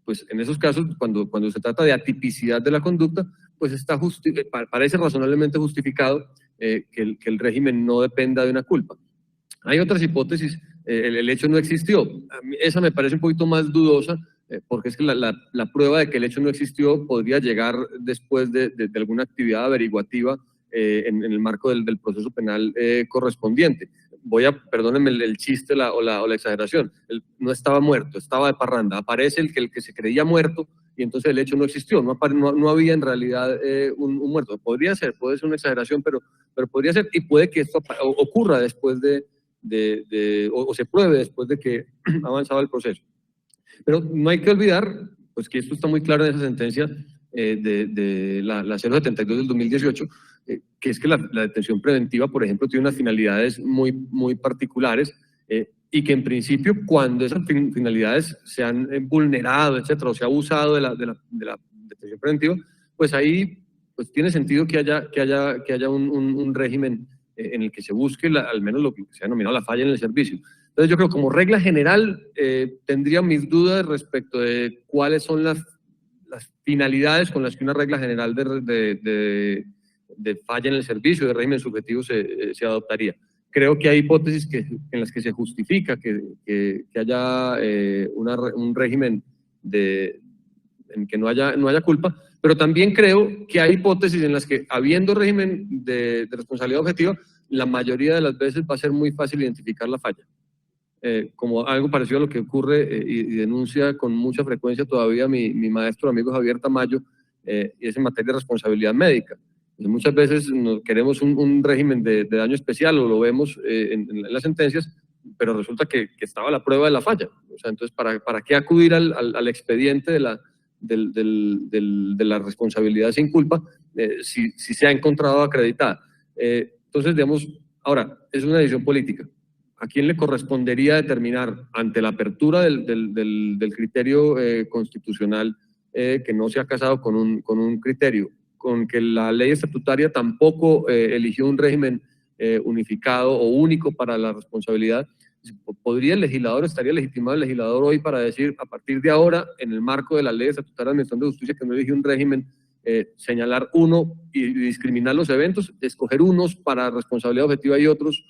pues en esos casos, cuando se trata de atipicidad de la conducta, pues parece razonablemente justificado que el régimen no dependa de una culpa. Hay otras hipótesis, el hecho no existió. A mí esa me parece un poquito más dudosa, porque es que la prueba de que el hecho no existió podría llegar después de alguna actividad averiguativa en el marco del proceso penal correspondiente. Perdónenme el chiste o la exageración, no estaba muerto, estaba de parranda, aparece el que se creía muerto y entonces el hecho no existió, no había en realidad un muerto. Puede ser una exageración, pero podría ser, y puede que esto ocurra después o se pruebe después de que ha avanzado el proceso. Pero no hay que olvidar pues, que esto está muy claro en esa sentencia de la 072 del 2018, que es que la detención preventiva, por ejemplo, tiene unas finalidades muy, muy particulares y que en principio cuando esas finalidades se han vulnerado, etcétera, o se ha abusado de la detención preventiva, pues ahí pues tiene sentido que haya un régimen en el que se busque al menos lo que se ha denominado la falla en el servicio. Entonces yo creo que como regla general tendría mis dudas respecto de cuáles son las finalidades con las que una regla general de falla en el servicio, de régimen subjetivo se adoptaría. Creo que hay hipótesis en las que se justifica que haya un régimen en que no haya culpa, pero también creo que hay hipótesis en las que, habiendo régimen de responsabilidad objetiva, la mayoría de las veces va a ser muy fácil identificar la falla. Como algo parecido a lo que ocurre y denuncia con mucha frecuencia todavía mi maestro amigo Javier Tamayo, y es en materia de responsabilidad médica. Muchas veces queremos un régimen de daño especial, o lo vemos en las sentencias, pero resulta que estaba la prueba de la falla. O sea, entonces, ¿para qué acudir al expediente de la responsabilidad sin culpa si se ha encontrado acreditada? Entonces, digamos, ahora, es una decisión política. ¿A quién le correspondería determinar ante la apertura del criterio constitucional que no se ha casado con un criterio, con que la ley estatutaria tampoco eligió un régimen unificado o único para la responsabilidad? Estaría legitimado el legislador hoy para decir, a partir de ahora, en el marco de la ley estatutaria de administración de justicia que no elige un régimen, señalar uno y discriminar los eventos, escoger unos para responsabilidad objetiva y otros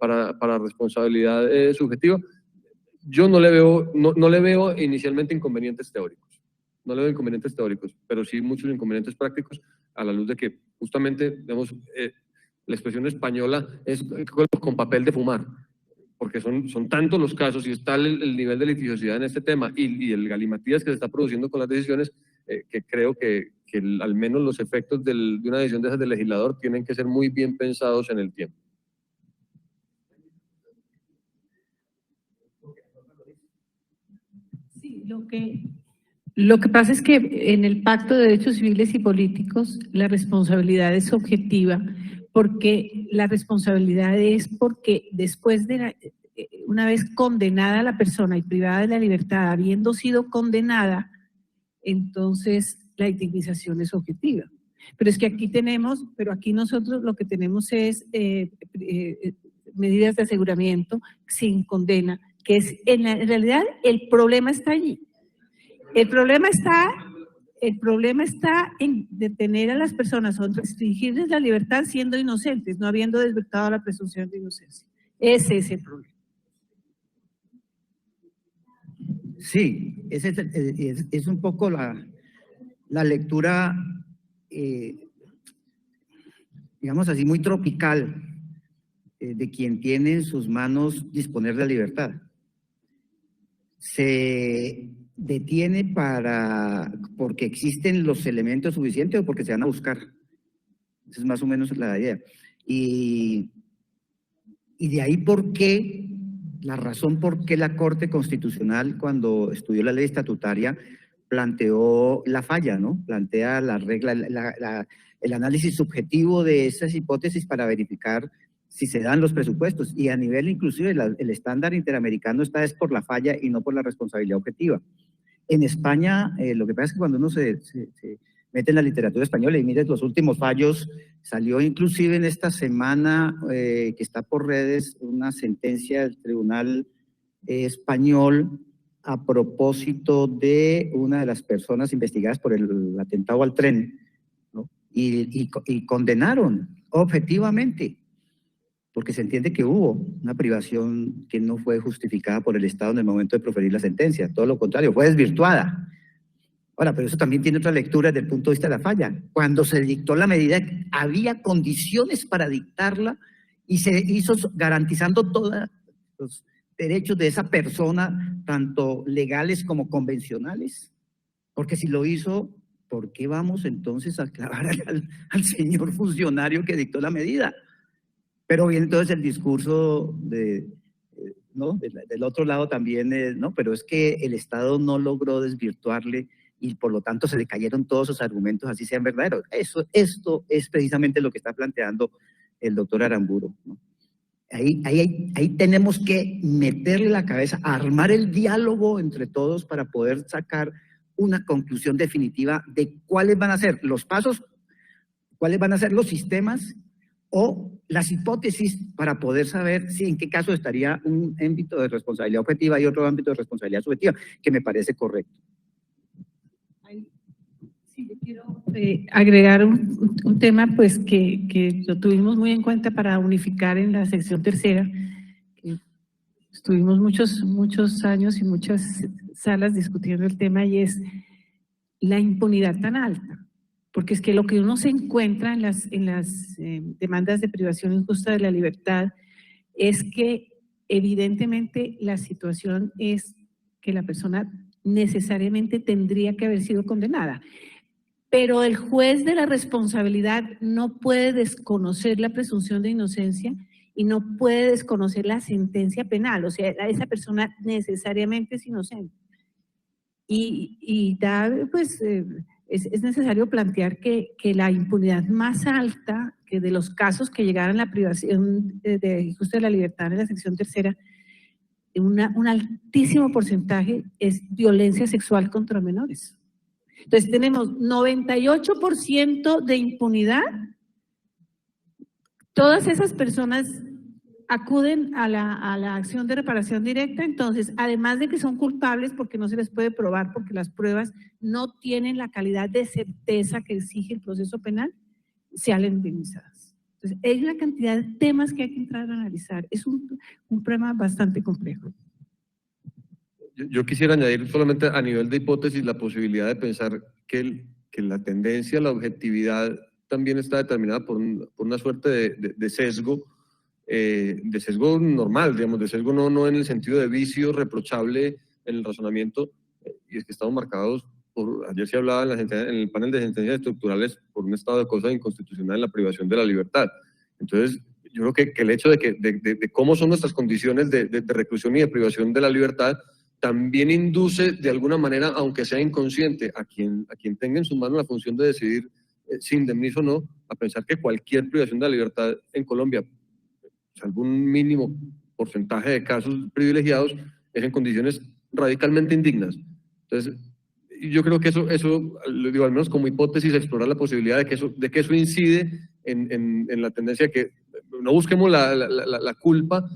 para responsabilidad subjetiva? Yo no le veo inicialmente inconvenientes teóricos. No le veo inconvenientes teóricos, pero sí muchos inconvenientes prácticos a la luz de que justamente, digamos, la expresión española es con papel de fumar, porque son tantos los casos y está el nivel de litigiosidad en este tema y el galimatías que se está produciendo con las decisiones, que creo que al menos los efectos de una decisión de esas del legislador tienen que ser muy bien pensados en el tiempo. Sí, lo que pasa es que en el Pacto de Derechos Civiles y Políticos la responsabilidad es objetiva, porque la responsabilidad es porque después una vez condenada la persona y privada de la libertad, habiendo sido condenada, entonces la indemnización es objetiva. Pero es que aquí nosotros lo que tenemos es medidas de aseguramiento sin condena, que es en realidad el problema está allí. El problema está en detener a las personas o restringirles la libertad siendo inocentes, no habiendo desvirtuado la presunción de inocencia. Ese es el problema. Sí, es un poco la lectura, digamos así, muy tropical de quien tiene en sus manos disponer de la libertad. Se detiene porque existen los elementos suficientes o porque se van a buscar. Esa es más o menos la idea. Y de ahí por qué la razón por qué la Corte Constitucional, cuando estudió la ley estatutaria, planteó la falla, ¿no? Plantea la regla, el análisis subjetivo de esas hipótesis para verificar si se dan los presupuestos. Y a nivel inclusive el estándar interamericano está es por la falla y no por la responsabilidad objetiva. En España, lo que pasa es que cuando uno se mete en la literatura española y mira los últimos fallos, salió inclusive en esta semana que está por redes una sentencia del Tribunal Español a propósito de una de las personas investigadas por el atentado al tren, ¿no? Y condenaron objetivamente, porque se entiende que hubo una privación que no fue justificada por el Estado en el momento de proferir la sentencia, todo lo contrario, fue desvirtuada. Ahora, pero eso también tiene otra lectura desde el punto de vista de la falla. Cuando se dictó la medida, había condiciones para dictarla y se hizo garantizando todos los derechos de esa persona, tanto legales como convencionales. Porque si lo hizo, ¿por qué vamos entonces a clavar al señor funcionario que dictó la medida? Pero viene entonces el discurso ¿no? Del otro lado también, ¿no? Pero es que el Estado no logró desvirtuarle y por lo tanto se le cayeron todos sus argumentos, así sean verdaderos. Esto es precisamente lo que está planteando el doctor Aramburu, ¿no? Ahí tenemos que meterle la cabeza, armar el diálogo entre todos para poder sacar una conclusión definitiva de cuáles van a ser los pasos, cuáles van a ser los sistemas o las hipótesis para poder saber si en qué caso estaría un ámbito de responsabilidad objetiva y otro ámbito de responsabilidad subjetiva, que me parece correcto. Sí, yo quiero agregar un tema pues que lo tuvimos muy en cuenta para unificar en la sección tercera, que estuvimos muchos años y muchas salas discutiendo el tema, y es la impunidad tan alta. Porque es que lo que uno se encuentra en las demandas de privación injusta de la libertad es que evidentemente la situación es que la persona necesariamente tendría que haber sido condenada. Pero el juez de la responsabilidad no puede desconocer la presunción de inocencia y no puede desconocer la sentencia penal. O sea, esa persona necesariamente es inocente. Y da, pues... Es necesario plantear que la impunidad más alta que de los casos que llegaron a la privación de injusta de la libertad en la sección tercera, un altísimo porcentaje es violencia sexual contra menores. Entonces tenemos 98% de impunidad. Todas esas personas acuden a la acción de reparación directa, entonces, además de que son culpables porque no se les puede probar, porque las pruebas no tienen la calidad de certeza que exige el proceso penal, salen indemnizadas. Entonces, hay una cantidad de temas que hay que entrar a analizar. Es un problema bastante complejo. Yo quisiera añadir solamente a nivel de hipótesis la posibilidad de pensar que la tendencia a la objetividad también está determinada por una suerte de sesgo, de sesgo normal, digamos, de sesgo no en el sentido de vicio reprochable en el razonamiento, y es que estamos marcados por, ayer se hablaba en el panel de sentencias estructurales, por un estado de cosas inconstitucional en la privación de la libertad. Entonces, yo creo que el hecho de cómo son nuestras condiciones de reclusión y de privación de la libertad también induce de alguna manera, aunque sea inconsciente, a quien tenga en sus manos la función de decidir si indemniza o no, a pensar que cualquier privación de la libertad en Colombia, salvo un mínimo porcentaje de casos privilegiados, es en condiciones radicalmente indignas. Entonces, yo creo que eso lo digo, al menos como hipótesis, explorar la posibilidad de que eso incide en la tendencia que no busquemos la culpa,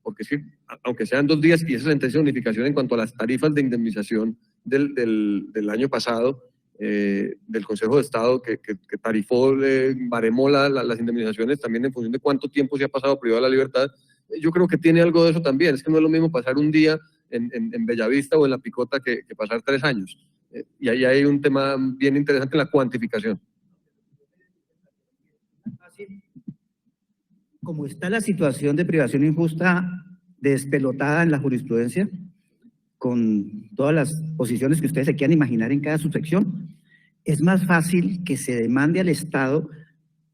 porque sí, aunque sean 2 días, y esa sentencia de unificación en cuanto a las tarifas de indemnización del año pasado, del Consejo de Estado que tarifó, baremó las indemnizaciones también en función de cuánto tiempo se ha pasado privado de la libertad. Yo creo que tiene algo de eso también. Es que no es lo mismo pasar un día en Bellavista o en La Picota que pasar 3 años. Y ahí hay un tema bien interesante en la cuantificación. Como está la situación de privación injusta despelotada en la jurisprudencia, con todas las posiciones que ustedes se quieran imaginar en cada subsección, es más fácil que se demande al Estado,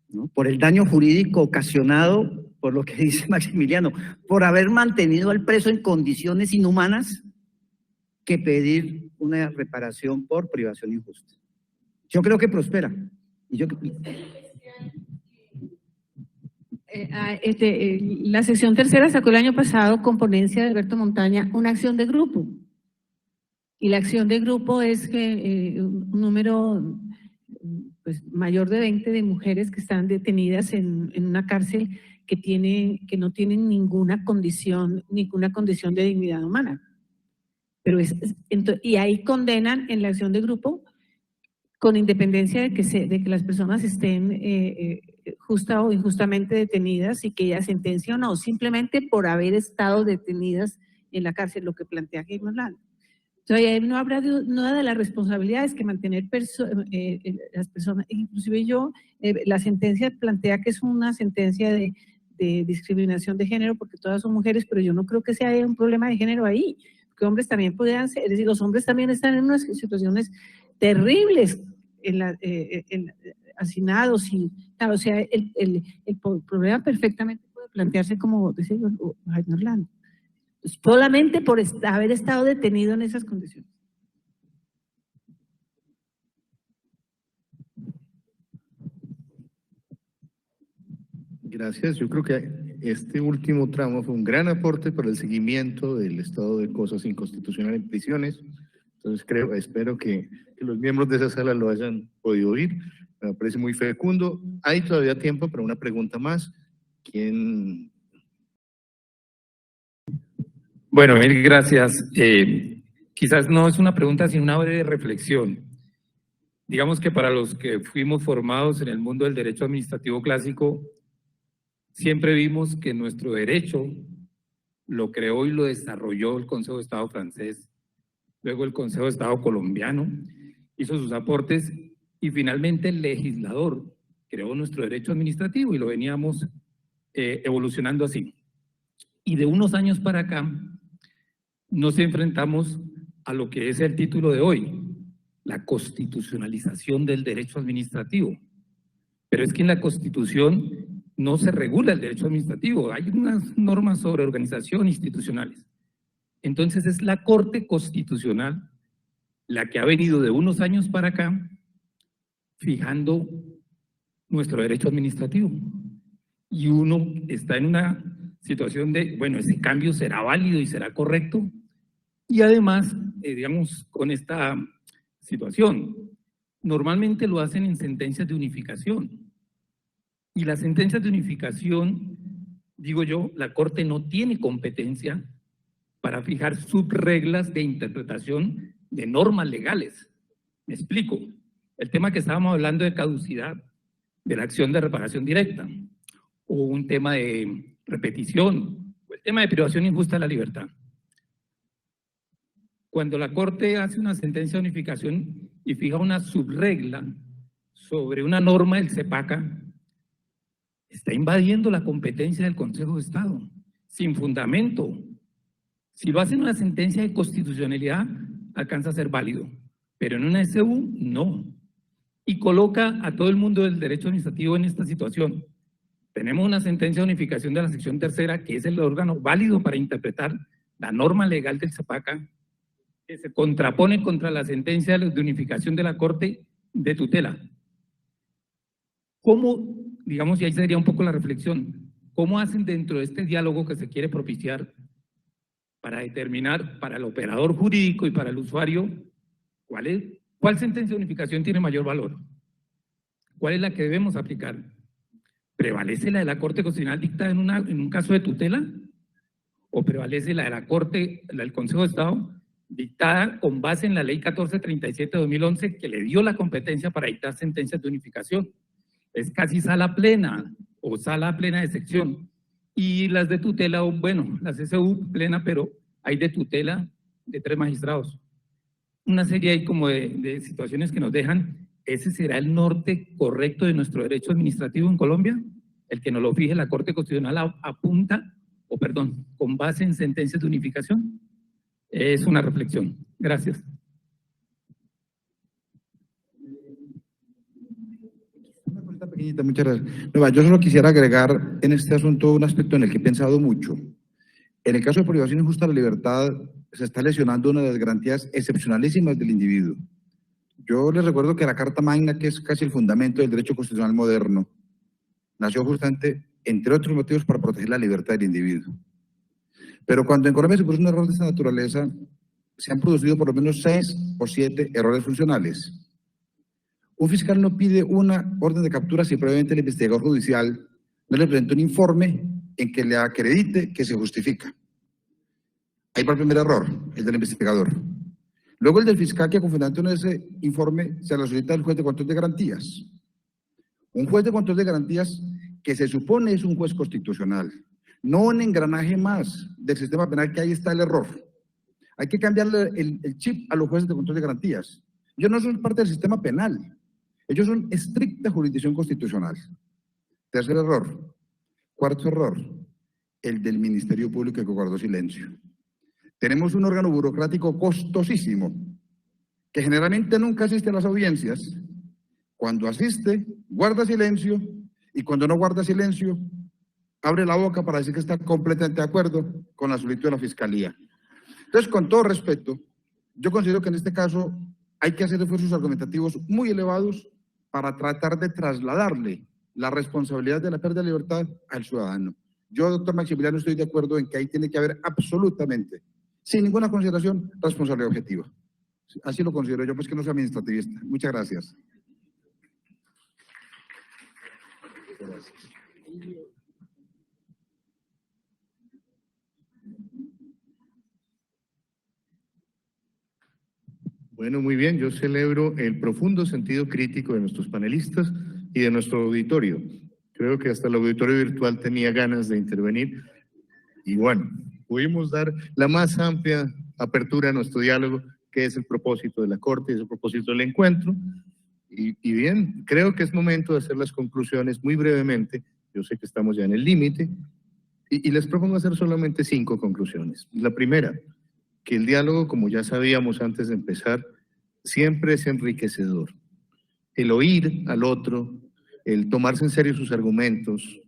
¿no?, por el daño jurídico ocasionado por lo que dice Maximiliano, por haber mantenido al preso en condiciones inhumanas que pedir una reparación por privación injusta. Yo creo que prospera. Y yo, la sección tercera sacó el año pasado, con ponencia de Alberto Montaña, una acción de grupo. Y la acción de grupo es que un número pues, mayor de 20 de mujeres que están detenidas en una cárcel que no tienen ninguna condición de dignidad humana. Pero y ahí condenan en la acción de grupo, con independencia de que las personas estén justa o injustamente detenidas y que haya sentencia o no, simplemente por haber estado detenidas en la cárcel, lo que plantea Jaime Orlando. Entonces, ahí no habrá duda de las responsabilidades que mantener las personas, inclusive la sentencia plantea que es una sentencia de discriminación de género porque todas son mujeres, pero yo no creo que sea un problema de género ahí, porque hombres también podrían ser, es decir, los hombres también están en unas situaciones terribles, hacinados, y claro, o sea, el problema perfectamente puede plantearse como dice Jaime Orlando, solamente por haber estado detenido en esas condiciones. Gracias. Yo creo que este último tramo fue un gran aporte para el seguimiento del estado de cosas inconstitucional en prisiones. Entonces espero que los miembros de esa sala lo hayan podido oír. Me parece muy fecundo. Hay todavía tiempo para una pregunta más. ¿Quién? Bueno, mil gracias. Quizás no es una pregunta, sino una breve reflexión. Digamos que para los que fuimos formados en el mundo del derecho administrativo clásico, siempre vimos que nuestro derecho lo creó y lo desarrolló el Consejo de Estado francés, luego el Consejo de Estado colombiano hizo sus aportes y finalmente el legislador creó nuestro derecho administrativo y lo veníamos evolucionando así. Y de unos años para acá nos enfrentamos a lo que es el título de hoy, la constitucionalización del derecho administrativo. Pero es que en la Constitución no se regula el derecho administrativo, hay unas normas sobre organización institucionales. Entonces es la Corte Constitucional la que ha venido de unos años para acá fijando nuestro derecho administrativo. Y uno está en una situación de, bueno, ese cambio será válido y será correcto. Y además, digamos, con esta situación, normalmente lo hacen en sentencias de unificación. Y las sentencias de unificación, digo yo, la Corte no tiene competencia para fijar subreglas de interpretación de normas legales. Me explico. El tema que estábamos hablando de caducidad de la acción de reparación directa, o un tema de repetición, o el tema de privación injusta de la libertad. Cuando la Corte hace una sentencia de unificación y fija una subregla sobre una norma del CEPACA, está invadiendo la competencia del Consejo de Estado, sin fundamento. Si lo hace en una sentencia de constitucionalidad, alcanza a ser válido, pero en una SU, no. Y coloca a todo el mundo del derecho administrativo en esta situación. Tenemos una sentencia de unificación de la sección tercera, que es el órgano válido para interpretar la norma legal del CEPACA, que se contrapone contra la sentencia de unificación de la Corte de tutela. ¿Cómo, digamos, y ahí sería un poco la reflexión, cómo hacen dentro de este diálogo que se quiere propiciar para determinar para el operador jurídico y para el usuario cuál sentencia de unificación tiene mayor valor? ¿Cuál es la que debemos aplicar? ¿Prevalece la de la Corte Constitucional dictada en un caso de tutela? ¿O prevalece la de la Corte, la del Consejo de Estado, dictada con base en la Ley 1437 de 2011, que le dio la competencia para dictar sentencias de unificación? Es casi sala plena o sala plena de sección. Y las de tutela, bueno, las SU plena, pero hay de tutela de 3 magistrados. Una serie ahí como de situaciones que nos dejan, ¿ese será el norte correcto de nuestro derecho administrativo en Colombia? El que nos lo fije la Corte Constitucional con base en sentencias de unificación. Es una reflexión. Gracias. Una pequeñita, muchas gracias. No, yo solo quisiera agregar en este asunto un aspecto en el que he pensado mucho. En el caso de privación injusta de la libertad, se está lesionando una de las garantías excepcionalísimas del individuo. Yo les recuerdo que la Carta Magna, que es casi el fundamento del derecho constitucional moderno, nació justamente, entre otros motivos, para proteger la libertad del individuo. Pero cuando en Colombia se produce un error de esta naturaleza, se han producido por lo menos 6 o 7 errores funcionales. Un fiscal no pide una orden de captura si previamente el investigador judicial no le presenta un informe en que le acredite que se justifica. Ahí va el primer error, el del investigador. Luego el del fiscal que con fundamento en ese informe se le solicita al juez de control de garantías. Un juez de control de garantías que se supone es un juez constitucional, no un engranaje más del sistema penal, que ahí está el error. Hay que cambiarle el chip a los jueces de control de garantías. Ellos no son parte del sistema penal, ellos son estricta jurisdicción constitucional. Tercer error. Cuarto error, el del Ministerio Público, que guardó silencio. Tenemos un órgano burocrático costosísimo, que generalmente nunca asiste a las audiencias. Cuando asiste, guarda silencio, y cuando no guarda silencio, abre la boca para decir que está completamente de acuerdo con la solicitud de la Fiscalía. Entonces, con todo respeto, yo considero que en este caso hay que hacer esfuerzos argumentativos muy elevados para tratar de trasladarle la responsabilidad de la pérdida de libertad al ciudadano. Yo, doctor Maximiliano, estoy de acuerdo en que ahí tiene que haber absolutamente, sin ninguna consideración, responsabilidad objetiva. Así lo considero yo, pues que no soy administrativista. Muchas gracias. Bueno, muy bien, yo celebro el profundo sentido crítico de nuestros panelistas y de nuestro auditorio. Creo que hasta el auditorio virtual tenía ganas de intervenir y bueno, pudimos dar la más amplia apertura a nuestro diálogo, que es el propósito de la Corte, es el propósito del encuentro. Y bien, creo que es momento de hacer las conclusiones muy brevemente. Yo sé que estamos ya en el límite y les propongo hacer solamente 5 conclusiones. La primera, que el diálogo, como ya sabíamos antes de empezar, siempre es enriquecedor. El oír al otro, el tomarse en serio sus argumentos,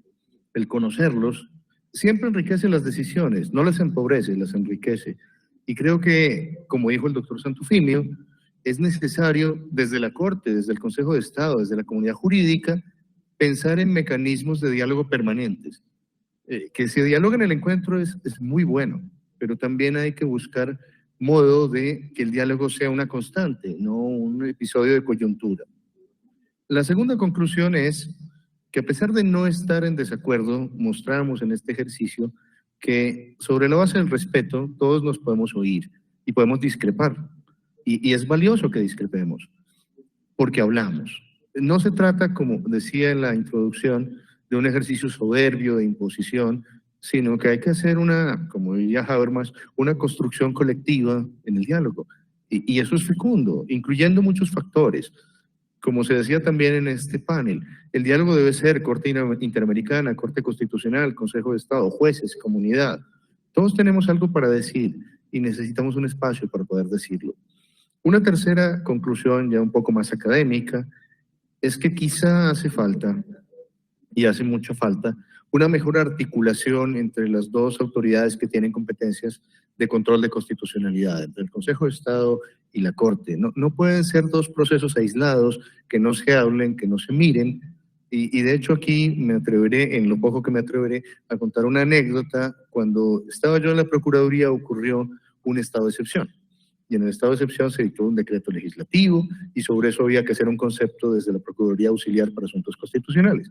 el conocerlos, siempre enriquece las decisiones, no las empobrece, las enriquece. Y creo que, como dijo el doctor Santufimio, es necesario desde la Corte, desde el Consejo de Estado, desde la comunidad jurídica, pensar en mecanismos de diálogo permanentes. Que se dialogue en el encuentro es muy bueno, pero también hay que buscar modo de que el diálogo sea una constante, no un episodio de coyuntura. La segunda conclusión es que a pesar de no estar en desacuerdo, mostramos en este ejercicio que sobre la base del respeto todos nos podemos oír y podemos discrepar. Y es valioso que discrepemos, porque hablamos. No se trata, como decía en la introducción, de un ejercicio soberbio de imposición, sino que hay que hacer una, como diría Habermas, una construcción colectiva en el diálogo. Y eso es fecundo, incluyendo muchos factores. Como se decía también en este panel, el diálogo debe ser Corte Interamericana, Corte Constitucional, Consejo de Estado, jueces, comunidad. Todos tenemos algo para decir y necesitamos un espacio para poder decirlo. Una tercera conclusión, ya un poco más académica, es que quizá hace falta, y hace mucha falta, una mejor articulación entre las dos autoridades que tienen competencias de control de constitucionalidad, entre el Consejo de Estado y la Corte. No pueden ser dos procesos aislados, que no se hablen, que no se miren, y de hecho aquí me atreveré, en lo poco que me atreveré, a contar una anécdota. Cuando estaba yo en la Procuraduría ocurrió un estado de excepción. Y en el estado de excepción se dictó un decreto legislativo y sobre eso había que hacer un concepto desde la Procuraduría Auxiliar para Asuntos Constitucionales.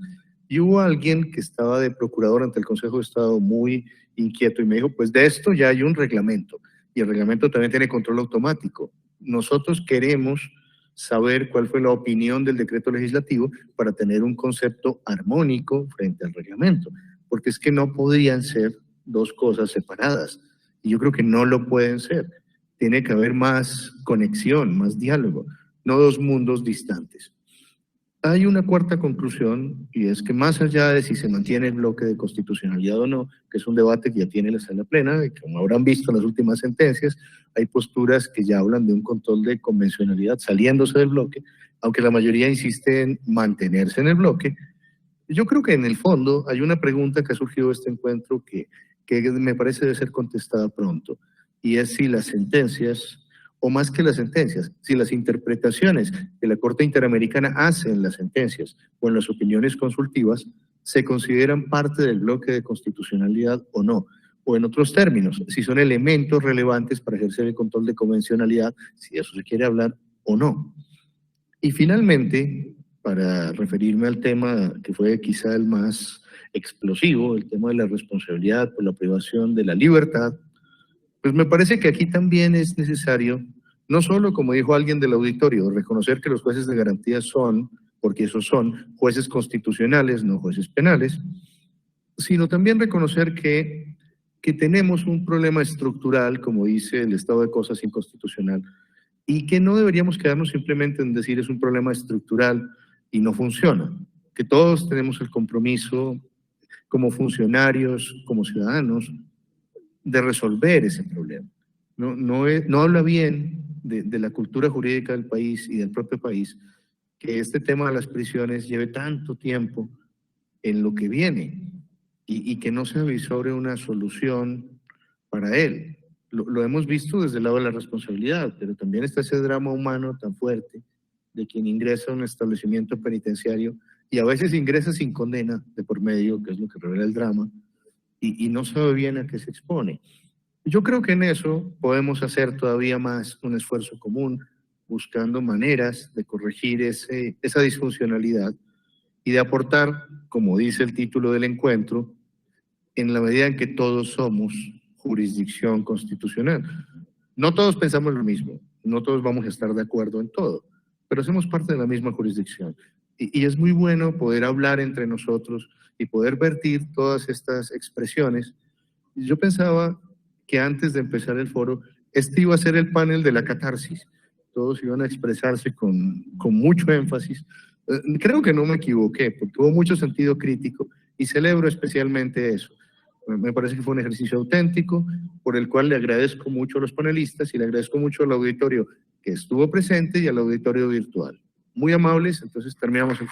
Y hubo alguien que estaba de procurador ante el Consejo de Estado muy inquieto y me dijo, pues de esto ya hay un reglamento y el reglamento también tiene control automático. Nosotros queremos saber cuál fue la opinión del decreto legislativo para tener un concepto armónico frente al reglamento, porque es que no podrían ser dos cosas separadas y yo creo que no lo pueden ser. Tiene que haber más conexión, más diálogo, no dos mundos distantes. Hay una cuarta conclusión, y es que más allá de si se mantiene el bloque de constitucionalidad o no, que es un debate que ya tiene la sala plena, y como habrán visto en las últimas sentencias, hay posturas que ya hablan de un control de convencionalidad saliéndose del bloque, aunque la mayoría insiste en mantenerse en el bloque. Yo creo que en el fondo hay una pregunta que ha surgido de este encuentro que me parece debe ser contestada pronto, y es si las sentencias, o más que las sentencias, si las interpretaciones que la Corte Interamericana hace en las sentencias o en las opiniones consultivas se consideran parte del bloque de constitucionalidad o no, o en otros términos, si son elementos relevantes para ejercer el control de convencionalidad, si eso se quiere hablar o no. Y finalmente, para referirme al tema que fue quizá el más explosivo, el tema de la responsabilidad por la privación de la libertad, pues me parece que aquí también es necesario, no solo, como dijo alguien del auditorio, reconocer que los jueces de garantía son, porque esos son jueces constitucionales, no jueces penales, sino también reconocer que tenemos un problema estructural, como dice el estado de cosas inconstitucional, y que no deberíamos quedarnos simplemente en decir es un problema estructural y no funciona, que todos tenemos el compromiso como funcionarios, como ciudadanos, de resolver ese problema. No habla bien de la cultura jurídica del país y del propio país que este tema de las prisiones lleve tanto tiempo en lo que viene y que no se avisore una solución para él. Lo hemos visto desde el lado de la responsabilidad, pero también está ese drama humano tan fuerte de quien ingresa a un establecimiento penitenciario y a veces ingresa sin condena de por medio, que es lo que revela el drama, y no sabe bien a qué se expone. Yo creo que en eso podemos hacer todavía más un esfuerzo común, buscando maneras de corregir esa disfuncionalidad y de aportar, como dice el título del encuentro, en la medida en que todos somos jurisdicción constitucional. No todos pensamos lo mismo, no todos vamos a estar de acuerdo en todo, pero somos parte de la misma jurisdicción. Y es muy bueno poder hablar entre nosotros y poder vertir todas estas expresiones. Yo pensaba que antes de empezar el foro, este iba a ser el panel de la catarsis. Todos iban a expresarse con mucho énfasis. Creo que no me equivoqué, porque hubo mucho sentido crítico y celebro especialmente eso. Me parece que fue un ejercicio auténtico, por el cual le agradezco mucho a los panelistas y le agradezco mucho al auditorio que estuvo presente y al auditorio virtual. Muy amables, entonces terminamos el...